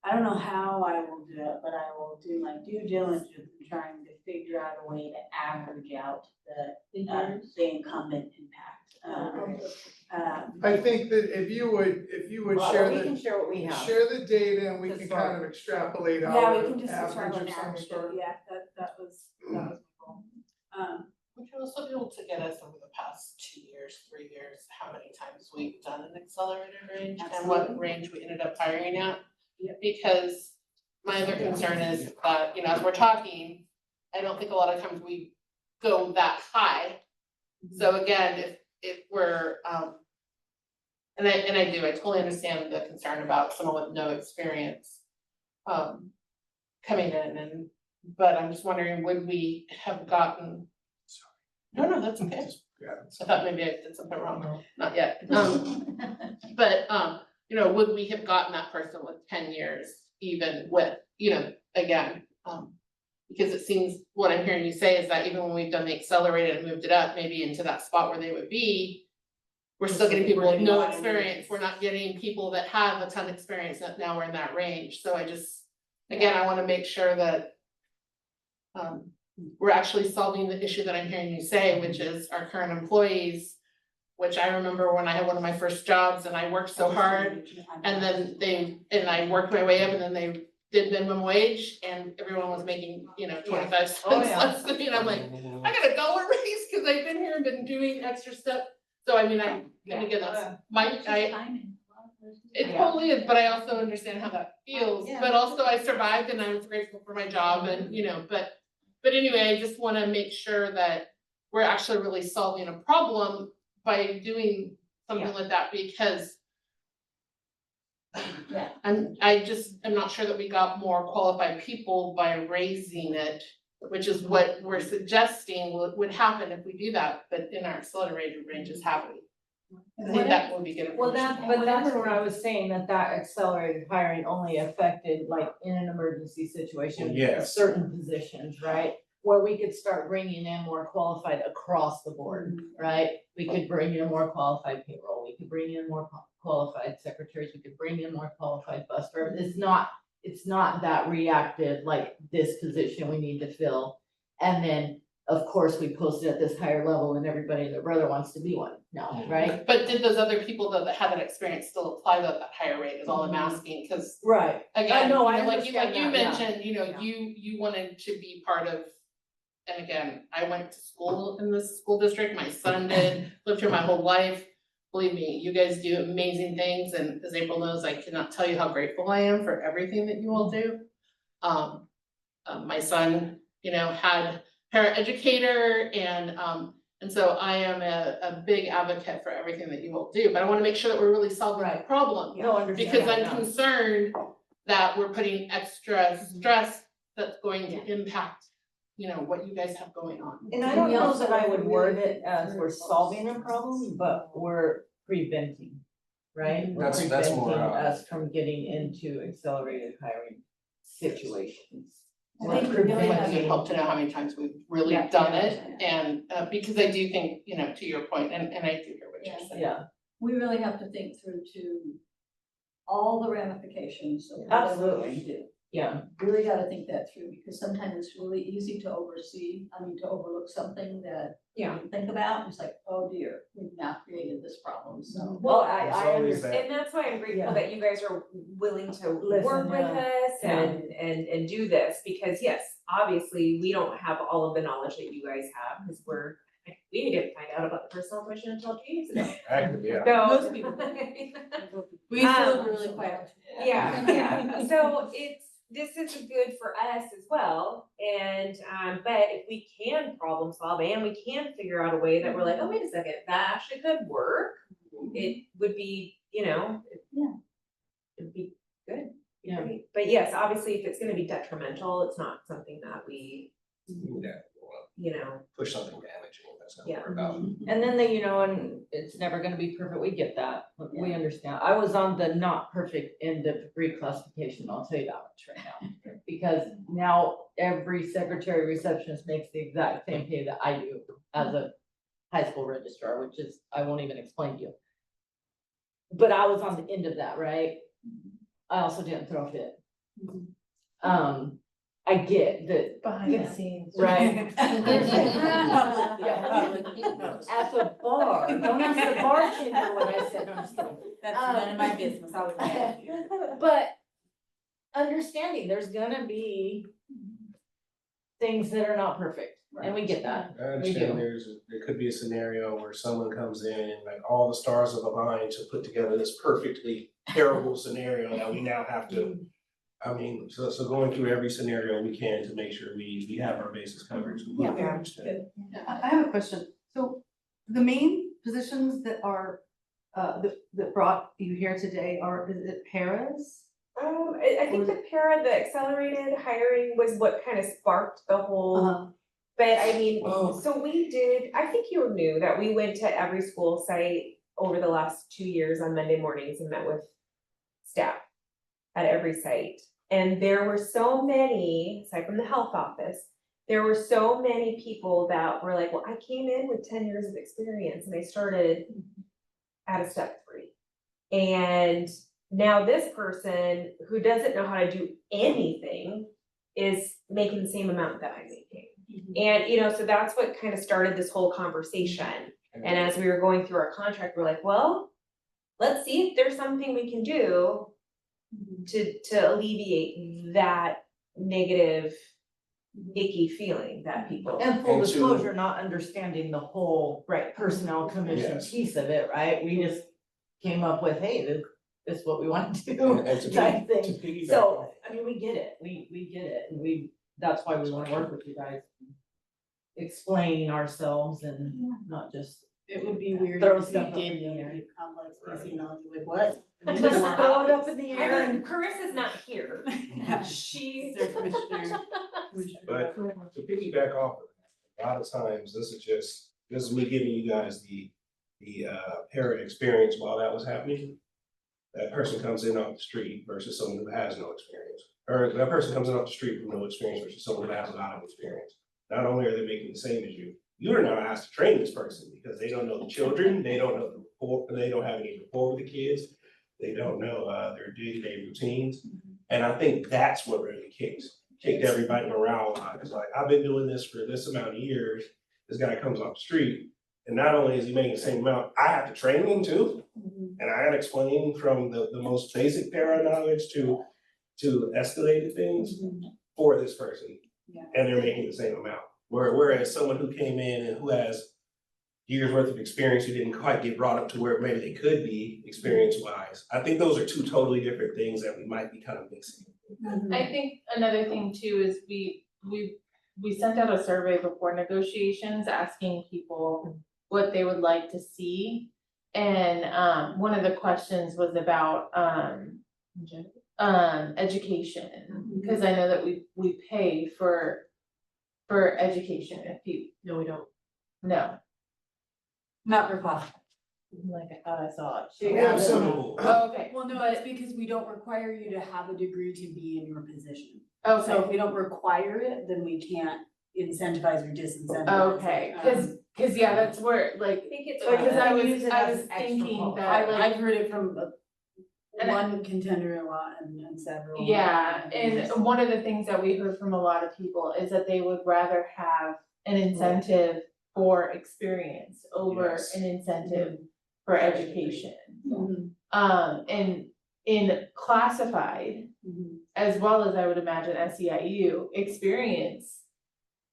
I don't know how I will do it, but I will do my due diligence in trying to figure out a way to average out the incumbent impact. I think that if you would Well, share we can share what we have. share the data and we To can start. kind of extrapolate out Yeah, we an can just average start of with some average, sort. yeah, that was my goal. Would you also be able to get us over the past 2 years, 3 years, how many times we've done an accelerated range and what Absolutely. range we ended up hiring at? Yep. Because my other concern is that, as we're talking, I don't think a lot of times we go that high. So again, if we're, and I totally understand the concern about someone with no experience coming in but I'm just wondering, would we have gotten? No, that's okay. I thought maybe I did something wrong, not yet. But, would we have gotten that person with 10 years even with, again, because it seems, what I'm hearing you say is that even when we've done the accelerated and moved it up, maybe into that spot where they would be, we're still getting people with no experience, we're not getting people that have a ton of experience, that now we're in that range, so I just, again, I wanna make sure that we're actually solving the issue that I'm hearing you say, which is our current employees, which I remember when I had one of my first jobs and I worked so hard, and then I worked my way up, and then they did minimum wage, and everyone was making, 25 cents less than me, and I'm like, I got $1 raise, cause I've been here and been doing extra stuff. So I mean, again, that's my, It totally is, but I also understand how that feels, Yeah. but also I survived and I was grateful for my job and, you know, but anyway, I just wanna make sure that we're actually really solving a problem by doing something like that, because I'm not sure that we got more qualified people by raising it, which is what we're suggesting would happen if we do that, but in our accelerated range is happening. I think that would be good Well, information. but that's where I was saying that accelerated hiring only affected like in an emergency situation. Yes. Certain positions, right? Where we could start bringing in more qualified across the board, right? We could bring in more qualified payroll, we could bring in more qualified secretaries, we could bring in more qualified bus drivers. It's not that reactive, like this position we need to fill. And then, of course, we posted at this higher level and everybody and their brother wants to be one now, right? But did those other people though that had that experience still apply though at that higher rate is all I'm asking, cause Right. again, know, I like you understand that, yeah. mentioned, you know, Yeah. you wanted to be part of. And again, I went to school in this school district, my son did, lived here my whole life. Believe me, you guys do amazing things, and as April knows, I cannot tell you how grateful I am for everything that you all do. My son, you know, had paraeducator and so I am a big advocate for everything that you all do, but I wanna make sure that we're really solving the problem. No, understand. Because I'm Yeah. concerned that we're putting extra stress that's going to impact, you know, what you guys have going on. And I don't know that I would word it as we're solving a problem, but we're preventing, right? We're That's more, preventing us from getting into accelerated hiring situations. I We're think we really It would preventing. help to know how many times we've really Yeah. done it, and because I do think, you know, to your point, and I do hear what you're saying. Yeah, We really have to think through to all the ramifications of whatever we Absolutely. do. yeah, Really gotta think that through, because sometimes it's really easy to to overlook something that you Yeah. didn't think about, it's like, oh dear, we've now created this problem, so. Well, There's I always understand. that. and that's why I'm Yeah. grateful that you guys are willing to Listen, work with yeah. us and do this, because yes, obviously, we don't have all of the knowledge that you guys have, because we didn't find out about the personal commission until 2 years ago. Actually, yeah. So. Most people. We still really quiet. Yeah. So this is good for us as well, and, but if we can problem solve and we can figure out a way that we're like, oh, wait a second, that actually could work, it would be, you know. Yeah. It'd be good. Yeah. Great. But yes, obviously, if it's gonna be detrimental, it's not something that we, Yeah, you know, push something damaging, that's not Yeah. what we're about. And then you know, and it's never gonna be perfect, we get that, we understand. I was on the not perfect end of reclassification, I'll tell you that much right now. Because now every secretary receptionist makes the exact same pay that I do as a high school registrar, which is, I won't even explain to you. But I was on the end of that, right? I also didn't throw a fit. I get that, Behind Yeah. the scenes. right? At the bar, don't ask the bartender what I said, I'm just kidding. That's none of my business, I would. But understanding there's gonna be things that are not perfect, and we get that. I understand do. there could be a scenario where someone comes in, like all the stars of aligned to put together this perfectly terrible scenario that we now have to. I mean, so going through every scenario we can to make sure we have our bases covered. So we Yeah. understand. I have a question. So the main positions that are, that brought you here today is it paras? I think the accelerated hiring was what kind of sparked the whole. But I mean, so we did, I think you knew that we went to every school site over the last 2 years on Monday mornings and met with staff at every site. And there were so many, aside from the health office, there were so many people that were like, well, I came in with 10 years of experience and I started at a step 3. And now this person who doesn't know how to do anything is making the same amount that I'm making. And, you know, so that's what kind of started this whole conversation. And as we were going through our contract, we're like, well, let's see if there's something we can do to alleviate that negative, icky feeling that people. And full And to- disclosure, not understanding the whole Right. personnel commission Yes. piece of it, right? We just came up with, hey, this is what we want to And do, to type to thing. piggyback So, off- I mean, we get it, we get it, and that's why we wanna work with you guys. Explain ourselves and not just, It would be weird Throw if stuff we up in did the air. a complex PC knowledge, like what? just throw it up in the I air mean, and. Carissa's not here. Yeah. She. Their commissioner. But to piggyback off of that, a lot of times, this is me giving you guys the parent experience while that was happening. That person comes in off the street versus someone who has no experience. Or that person comes in off the street with no experience versus someone who has a lot of experience. Not only are they making the same as you, you are not asked to train this person because they don't know the children, they don't know the rapport, they don't have any rapport with the kids. They don't know their day-to-day routines. And I think that's what really kicked everybody morale high. It's like, I've been doing this for this amount of years. This guy comes off the street, and not only is he making the same amount, I have to train him too. And I gotta explain from the most basic para knowledge to escalated things for this person. Yeah. And they're making the same amount. Whereas someone who came in and who has years worth of experience who didn't quite get brought up to where maybe they could be experience wise. I think those are two totally different things that we might be kind of mixing. I think another thing too is we sent out a survey before negotiations asking people what they would like to see. And one of the questions was about education, because I know that we pay for education if people. No, we don't. No, Not for profit. like I thought I saw it. Yeah. We have some. Oh, okay, Well, no, it's because we don't require you to have a degree to be in your position. okay. So if we don't require it, then we can't incentivize or disincentivize. Okay, it. cause yeah, that's where like, I think it's. Because I I was, use it I as was extra thinking qualified. that like. I've heard it from And I- one contender a lot and several. Yeah, and one of the things that we heard from a lot of people is that they would rather have an incentive for experience over Yes. an incentive for education. Mhm, And in classified, mhm. as well as I would imagine SEIU, experience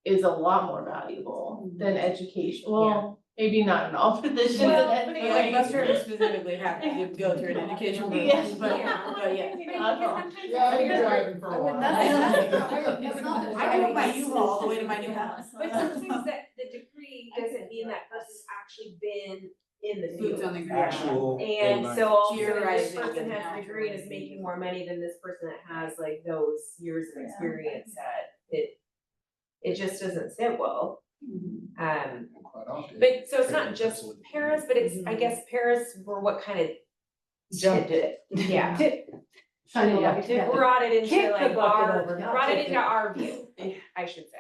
is a lot more valuable than education. Well, maybe not in all positions. Well, and but But anyway. like bus drivers specifically have to go through an education Yes. program, but yeah. Yeah, I've been driving for a while. I drove my U-Haul all the way to my new house. But sometimes that the degree doesn't mean that person's actually been in the Boots field. on the ground. Actual. And so all of a sudden, this Theorizing person and has a degree and is actualizing. making more money than this person that has like those years of experience at it just doesn't sit well. Mhm. But so it's not just Paris, but it's, I guess Paris were what kind of Jumped it. yeah. Shine a light. Brought it Kick into the like bucket our, over, not brought it kick into it. our view, I should say.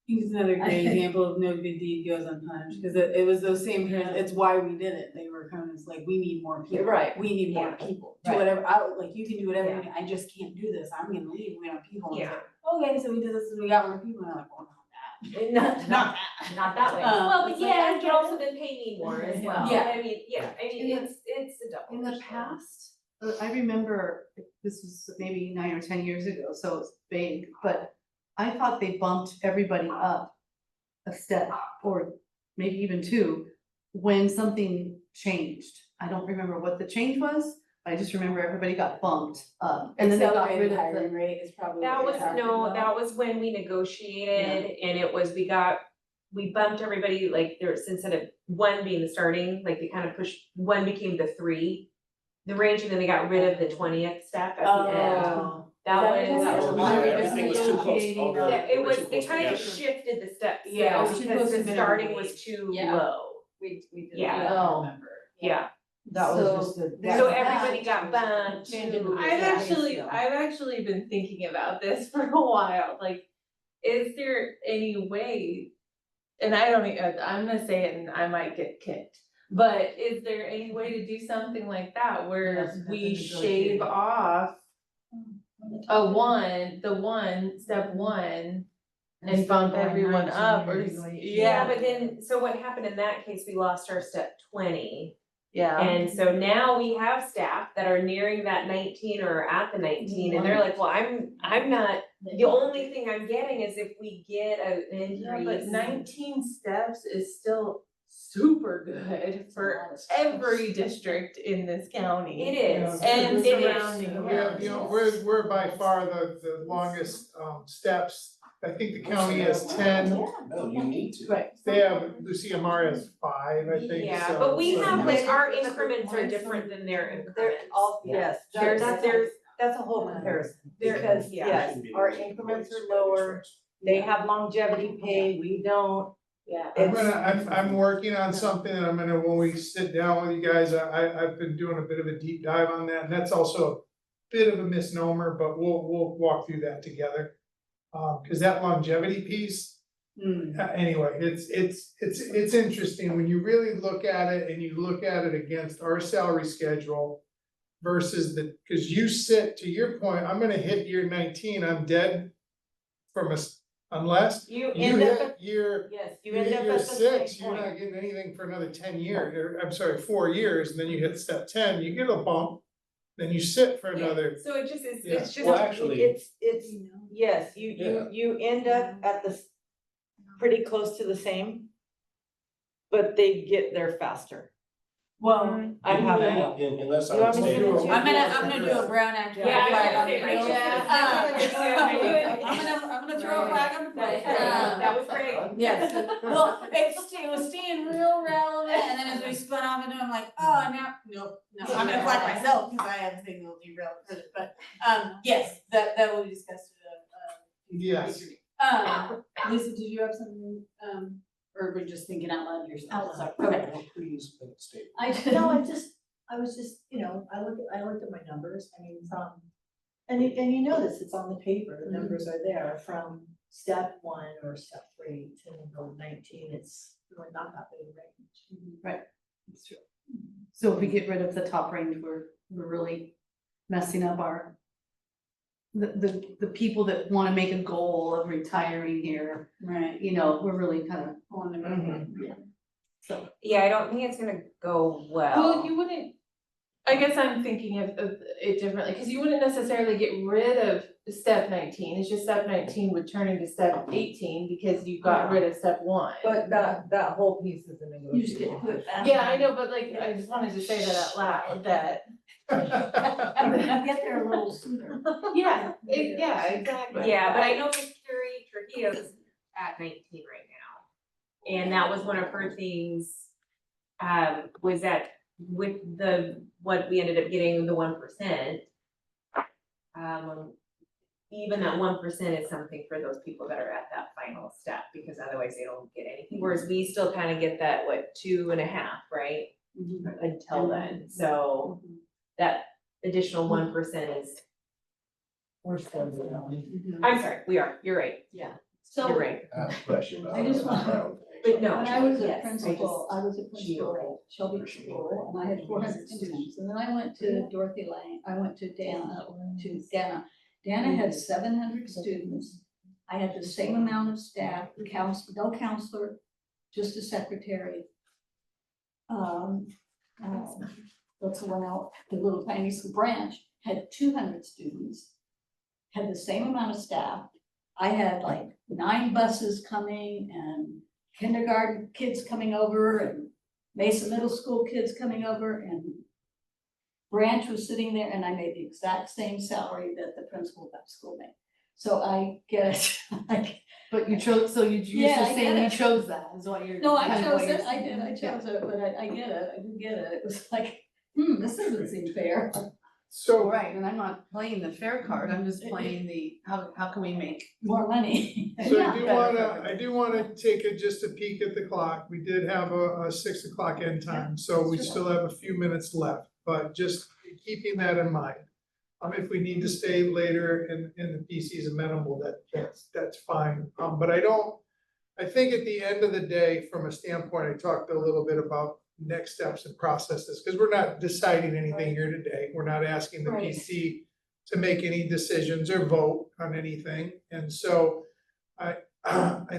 It's another great example of no good deed goes unpunished, because it was those same parents, it's why we did it, they were kind of just like, we need more people. Right. We need more Yeah. people, do Right. whatever, like, you can do whatever, I just can't do this, I'm gonna leave, we don't have people. And it's like, okay, so we did this and we got more people, and I'm like, well, Not that way. Well, but it's like, yeah, I but also then pay me more as well. Yeah. I mean, it's a double. In the past, I remember, this was maybe 9 or 10 years ago, so it's vague, but I thought they bumped everybody up a step, or maybe even two, when something changed. I don't remember what the change was, I just remember everybody got bumped up, and then they got rid of hiring the. rate is probably. That what was, you're talking no, about. that was when we negotiated and it was, we bumped everybody, like there's instead of one being the starting, like they kind of pushed, one became the 3. The range, and then they got rid of the 20th step at the end. Oh. That Is that was. what you're talking about? Everything was too close. All the- Yeah, it was, too they close kind of together. shifted the steps, Yeah, it was because too close to the minimum starting wage. was too Yeah. low, We did. Yeah. that, I Oh. remember. yeah. That was So just a. there's So that. everybody got bumped to. I've actually been thinking about this for a while, like, is there any way? And I don't, I'm gonna say it and I might get kicked, but is there any way to do something like that where Yes, we that's a shave negotiating. off step one, and bump everyone up, or, Yeah, yeah, but then, so what happened in that case, we lost our step 20. yeah. And so now we have staff that are nearing that 19 or at the 19, and they're like, well, I'm not, the only thing I'm getting is if we get an Yeah, but increase. 19 steps is still super good for every district in this county. It is. And It is. surrounding We have, you know, we're by far the longest, steps. I think the county has 10. No, you need to. Right. They have, Lucia Mara has 5, I think, Yeah, so. but we so- have, like, our increments are different than their They're increments. all, yes, There's- that's a whole comparison, There- because, yeah. yes, our increments are lower, they have longevity pay, we don't. Yeah. I'm working on something and I'm gonna, when we sit down with you guys, I've been doing a bit of a deep dive on that, and that's also a bit of a misnomer, but we'll walk through that together. Cause that longevity piece, anyway, it's interesting when you really look at it and you look at it against our salary schedule versus cause you sit, to your point, I'm gonna hit year 19, I'm dead unless You you end up, hit year, yes, you you end hit up year at the 6, same you're point. not getting anything for another 10 years, or, I'm sorry, 4 years, and then you hit step 10, you get a bump, then you sit for another, So it just is, Yeah. it's just. Well, actually, It's, yes, Yeah. you end up at pretty close to the same, but they get there faster. Well, I'm having, Unless You want I'm me to mistaken. do it? I'm gonna do a brown act. Yeah, I flag on was the gonna say, field. right. I'm gonna throw a flag on the plate. That was great. Yes, well, it was staying real relevant, and then as we spun off into, I'm like, oh, nope, no, I'm gonna flag myself, cause I have signal derailed for it, but, yes, that we discussed it, yes. Lisa, did you have something, or we're just thinking out loud yourself? Out loud. Sorry. Okay. Well, please, state. I was just, I looked at my numbers, I mean, and you notice it's on the paper, the numbers are there from step 1 or step 3 to number 19, it's really not that big a range. Right. It's true. So if we get rid of the top range, we're really messing up the people that wanna make a goal of retiring here, Right. we're really kind of On the so. Yeah, I don't think it's gonna go well. Well, you wouldn't, I guess I'm thinking of it differently, cause you wouldn't necessarily get rid of step 19, it's just step 19 would turn into step 18 because you got rid of step 1. but that whole piece is a You just get to negotiable. put it back. Yeah, I know, but like, I just wanted to say that out loud, that, Get there a little sooner. yeah, exactly. Yeah, but I know Miss Curie Trujillo's at 19 right now. And that was one of her things, was that with what we ended up getting, the 1%. Even that 1% is something for those people that are at that final step, because otherwise they don't get anything, whereas we still kind of get that, 2.5, right? Until then, so that additional 1% is, We're still going. I'm sorry, we are, you're right, So you're right, I have a question. I just want- but no. when I was a yes, principal, I I was a principal at Shelby School, and I had 400 students, and then I went to Dorothy Lane, I went to Dana. Dana had 700 students. I had the same amount of staff, no counselor, just a secretary. What's the one out, the little tiny branch had 200 students, had the same amount of staff. I had like 9 buses coming and kindergarten kids coming over and Mesa Middle School kids coming over, and Branch was sitting there, and I made the exact same salary that the principal of that school made. So I get it, like, But you chose, so you're Yeah, just I saying get you it. chose that, is what you're. no, I kind of chose what you're it, I saying. did, I Yeah. chose it, but I get it, I do get it, it was like, this doesn't seem fair. So, Right, and I'm not playing the fair card, I'm just playing the, how can we make? More money. so Yeah. I do wanna take just a peek at the clock, we did have a 6 o'clock end time, so we still have a few minutes left, but just keeping that in mind. If we need to stay later and the PC is amenable, that's fine, but I think at the end of the day, from a standpoint, I talked a little bit about next steps and processes, because we're not deciding anything here today, we're not asking the Right. PC to make any decisions or vote on anything, and so I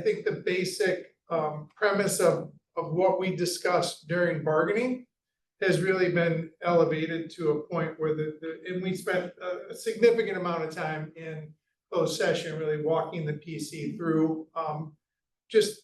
think the basic premise of what we discussed during bargaining has really been elevated to a point where and we spent a significant amount of time in closed session, really walking the PC through just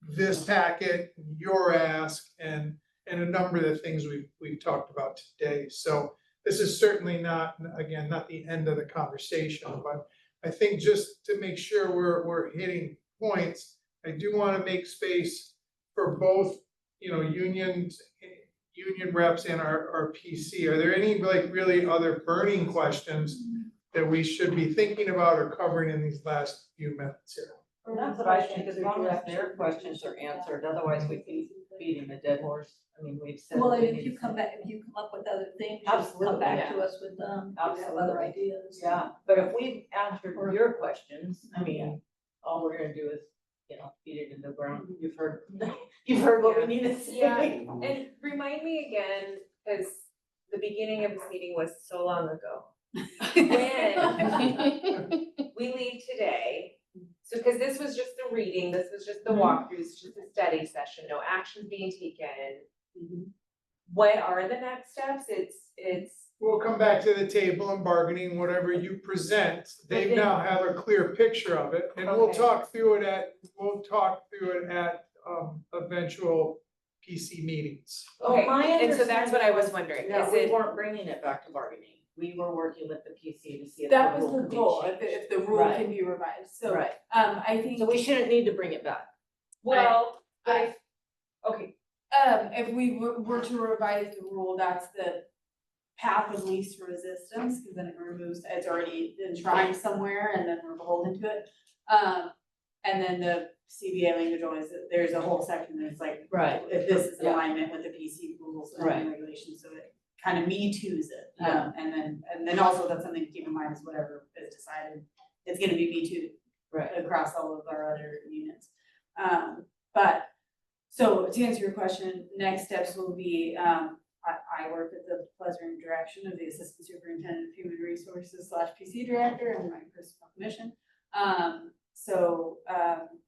this packet, your ask, and a number of the things we've talked about today. So this is certainly not, again, not the end of the conversation, but I think just to make sure we're hitting points, I do wanna make space for both, union reps and our PC. Are there any like really other burning questions that we should be thinking about or covering in these last few minutes here? And that's what I think, as long as their questions are answered, otherwise we'd be beating a dead horse. I mean, we've said. Well, what and we if need you to come say. back, if you come up with other things, just come Absolutely, back to us with them, if you have other Absolutely. ideas. Yeah, but if we've answered your questions, I mean, all we're gonna do is, beat it into the ground. You've heard what we need to say. Yeah, and remind me again, because the beginning of this meeting was so long ago. When we leave today, so because this was just the reading, this was just the walkthrough, it's just a study session, no actions being taken. What are the next steps? It's. We'll come back to the table and bargaining, whatever you present, they then- now have a clear picture of it, and we'll Okay. talk through it at eventual PC meetings. Okay, my and so that's what I was understanding wondering, Yeah, is we it, weren't bringing it back to bargaining. We were working with the PC to see if. That was rule the could be goal, changed. if the rule Right. can be revised, so, Right, I think. so we shouldn't need to bring it back. well, okay, If we were to revise the rule, that's the path of least resistance, because then it removes, it's already enshrined somewhere and then we're beholden to it. And then the CBA language always, there's a whole section that's like, Right. if this is in Yeah. alignment with the PC rules and Right. regulations, so it kind of me too's it. Yeah. And then also that's something to keep in mind is whatever is decided, it's gonna be me too Right. across all of our other units. But, so to answer your question, next steps will be, I work at the pleasure and direction of the Assistant Superintendent of Human Resources / PC Director and my personal commission.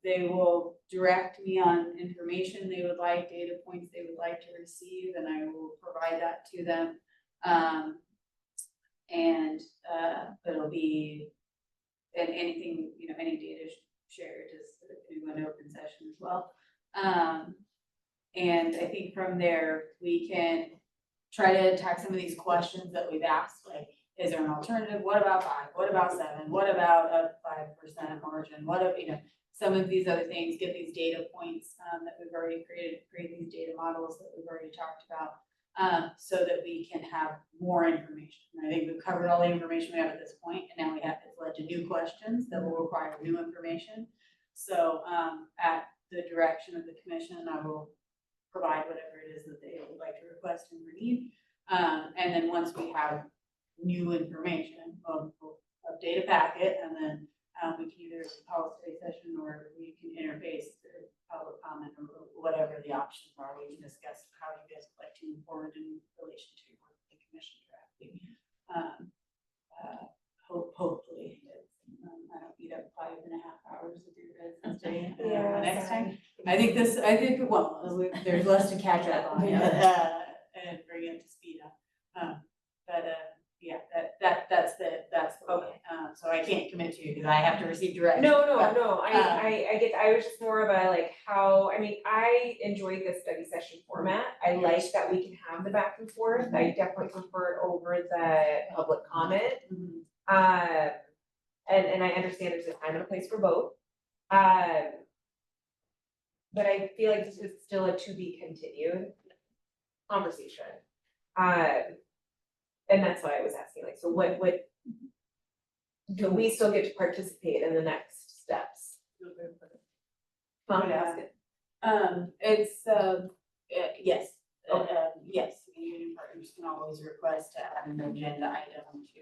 They will direct me on information they would like, data points they would like to receive, and I will provide that to them. It'll be, and anything, any data shared is going to open session as well. And I think from there, we can try to attack some of these questions that we've asked, like, is there an alternative? What about 5? What about 7? What about a 5% margin? What if, some of these other things, get these data points, that we've already create these data models that we've already talked about, so that we can have more information. And I think we've covered all the information we have at this point, and now it's led to new questions that will require new information. So, at the direction of the commission, I will provide whatever it is that they would like to request and need. And then once we have new information, we'll update a packet, and then we can either call a study session or we can interface through public comment or whatever the options are. We can discuss how you guys would like to move forward in relation to what the commission drafting. Hopefully, I don't eat up 5.5 hours of your guys' day next time. I think, there's less to catch up on, and bring it to speed up. That's the way. So I can't commit to you because I have to receive direction. no, but, I get, I was just more of a like how, I enjoyed the study session format. I like that we can have the back and forth. I definitely prefer it over the public comment. And I understand there's a time and a place for both. But I feel like this is still a to be continued conversation. And that's why I was asking, like, so what do we still get to participate in the next steps? It's, yes, yes, the union partners can always request to add an agenda item to,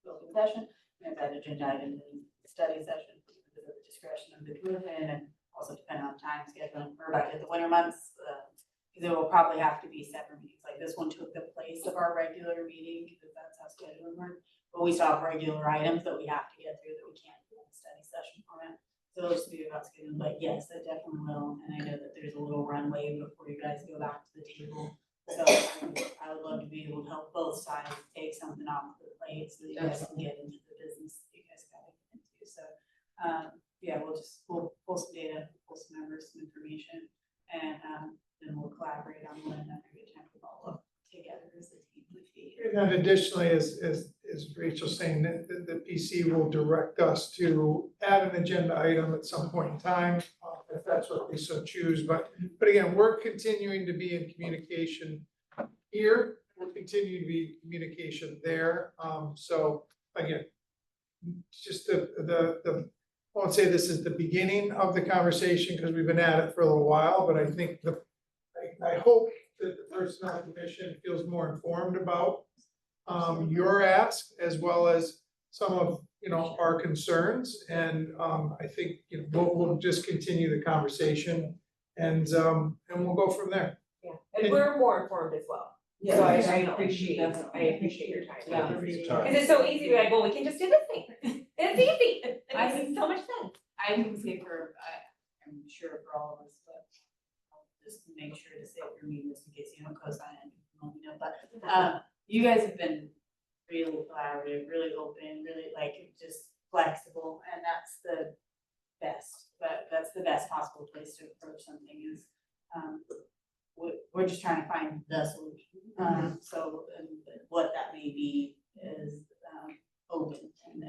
open session. If that agenda item is study session, because of the discretion of the commission, and also depending on time scheduling, or back at the winter months, because it will probably have to be separate meetings, like this one took the place of our regular meeting, because that's how scheduling works. But we still have regular items that we have to get through that we can't do in the study session format. So it'll just be about scheduling, but yes, it definitely will, and I know that there's a little runway before you guys go back to the table. So I would love to be able to help both sides take something off the plate so that you guys can get into the business that you guys gotta get into. So, we'll pull some data, pull collaborate on one another, get time to follow up together as a team would be. And then additionally, as Rachel's saying, that the PC will direct us to add an agenda item at some point in time, if that's what we so choose, but again, we're continuing to be in communication here, we'll continue to be in communication there, so again, just I won't say this is the beginning of the conversation, because we've been at it for a little while, but I think I hope that the Personnel Commission feels more informed about your ask, as well as some of, our concerns, and I think, we'll just continue the conversation, and we'll go from there. Yeah, and we're more informed as well. So I appreciate your time. Yeah. Cause it's so easy to be like, well, we can just do this thing. It's easy. It makes so much sense. I can say I'm sure for all of us, but I'll just make sure to say for me, just in case you don't co-sign it, but you guys have been really collaborative, really open, really just flexible, and that's the best, that's the best possible place to approach something is, we're just trying to find the solution. So, and what that may be is, open,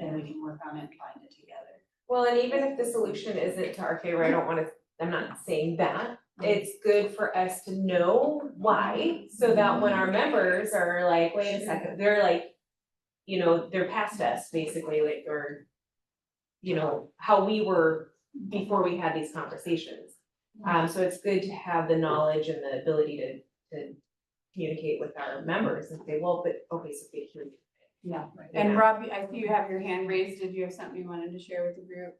and we can work on it and find it together. Well, and even if the solution isn't to our favor, I'm not saying that. It's good for us to know why, so that when our members are like, wait a second, they're like, they're past us, basically, like, or, how we were before we had these conversations. So it's good to have the knowledge and the ability to communicate with our members and say, well, but, okay, so they hear you. Yeah, and Rob, I see you have your hand raised. Did you have something you wanted to share with the group?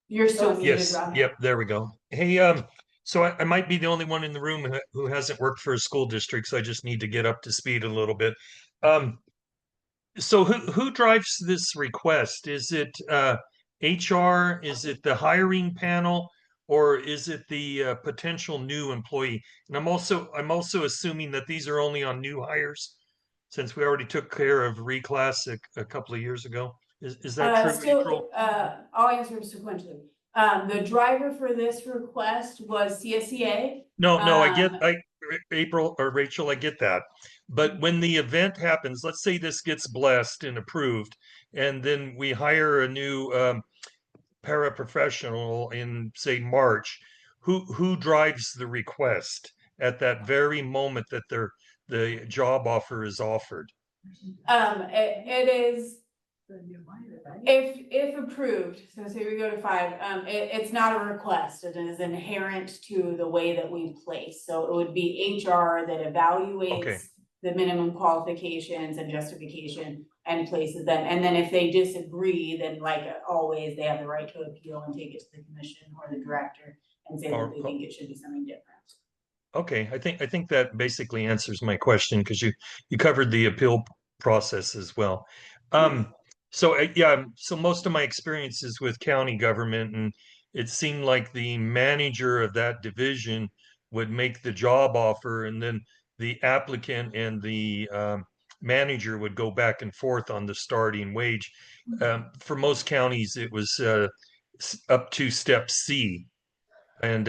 You're still muted, Yes, Rob. yep, there we go. Hey, so I might be the only one in the room who hasn't worked for a school district, so I just need to get up to speed a little bit. So who drives this request? Is it HR? Is it the hiring panel? Or is it the potential new employee? And I'm also assuming that these are only on new hires, since we already took care of reclass a couple of years ago. Is that true, April? I'll answer sequentially. The driver for this request was CSEA. No, April or Rachel, I get that. But when the event happens, let's say this gets blessed and approved, and then we hire a new paraprofessional in, say, March, who drives the request at that very moment that the job offer is offered? It is, if approved, so say we go to 5, it's not a request, it is inherent to the way that we place. So it would be HR that evaluates the minimum qualifications and justification and places them. And then if they disagree, then like always, they have the right to appeal and take it to the commission or the director and say that they think it should be something different. Okay, I think that basically answers my question, because you covered the appeal process as well. So most of my experiences with county government, and it seemed like the manager of that division would make the job offer, and then the applicant and the manager would go back and forth on the starting wage. For most counties, it was up to step C. And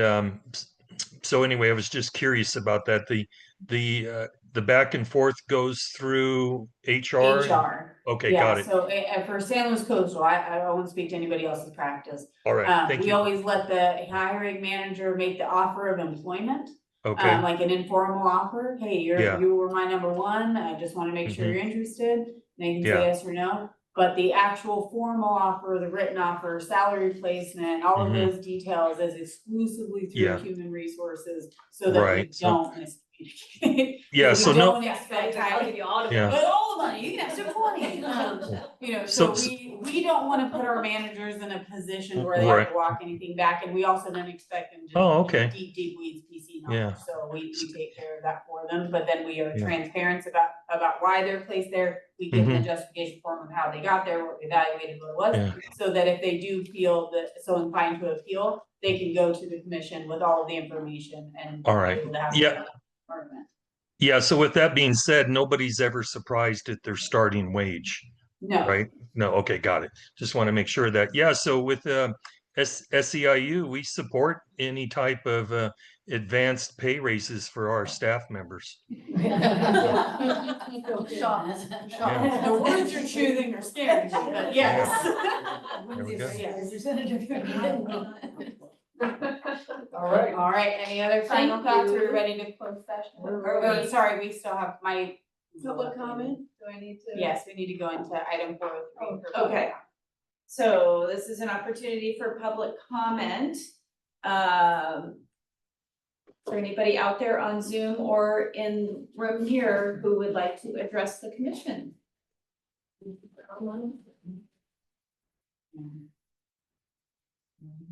so anyway, I was just curious about that. The back and forth goes through HR? HR. Okay, Yeah, got it. so for San Luis Coastal, I won't speak to anybody else's practice. All right, thank We you. always let the hiring manager make the offer of employment. Okay, Like an informal offer, hey, Yeah. you were my number one, I just wanna make sure Mhm. you're interested, they can Yeah. say yes or no. But the actual formal offer, the written offer, salary placement, all of Mhm. those details is exclusively through Yeah. human resources, so that we Right, so- don't miscommunicate. Yeah, We so don't no- expect I'll give you all of Yeah. it. but all the money, you can have some money. So- So we don't wanna put our managers in a position where they have Right. to walk anything back, and we also don't expect them to. Oh, okay. Deep weeds PC Yeah. knowledge, so we take care of that for them, but then we are Yeah. transparent about why they're placed there. We give them the Mhm. justification form of how they got there, what we evaluated, what it was, Yeah. so that if they do feel that so inclined to appeal, they can go to the commission with all of the information and. All right. be able to have Yeah. an argument. Yeah, so with that being said, nobody's ever surprised at their starting wage, No. right? No, okay, got it. Just want to make sure that, yeah, so with SEIU, we support any type of advanced pay raises for our staff members. Shocked. Yeah. The words you're choosing are scary, but yes. There we go. All right. All right, any other final Thank thoughts? you. We're ready to close session? We're Or, ready. wait, sorry, we still have Public comment, do I need to? yes, we need to go into item 403 for public Okay. comment. So this is an opportunity for public comment. Is there anybody out there on Zoom or in room here who would like to address the commission?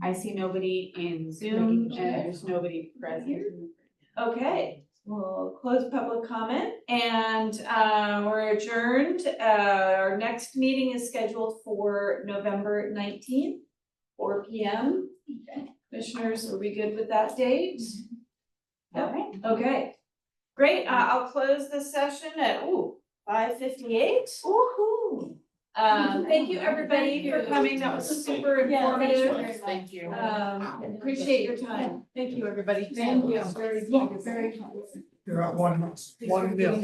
I see nobody in Zoom and there's nobody present. Okay, we'll close public comment and we're adjourned. Our next meeting is scheduled for November 19th, 4 p.m. Commissioners, are we good with that date? All right. Okay, great. I'll close the session at 5:58. Woo-hoo. Thank you, everybody, for coming. That was super informative. Thank you. Appreciate your time. Thank you, everybody. Thank you, very, very. You're at one. Wait, who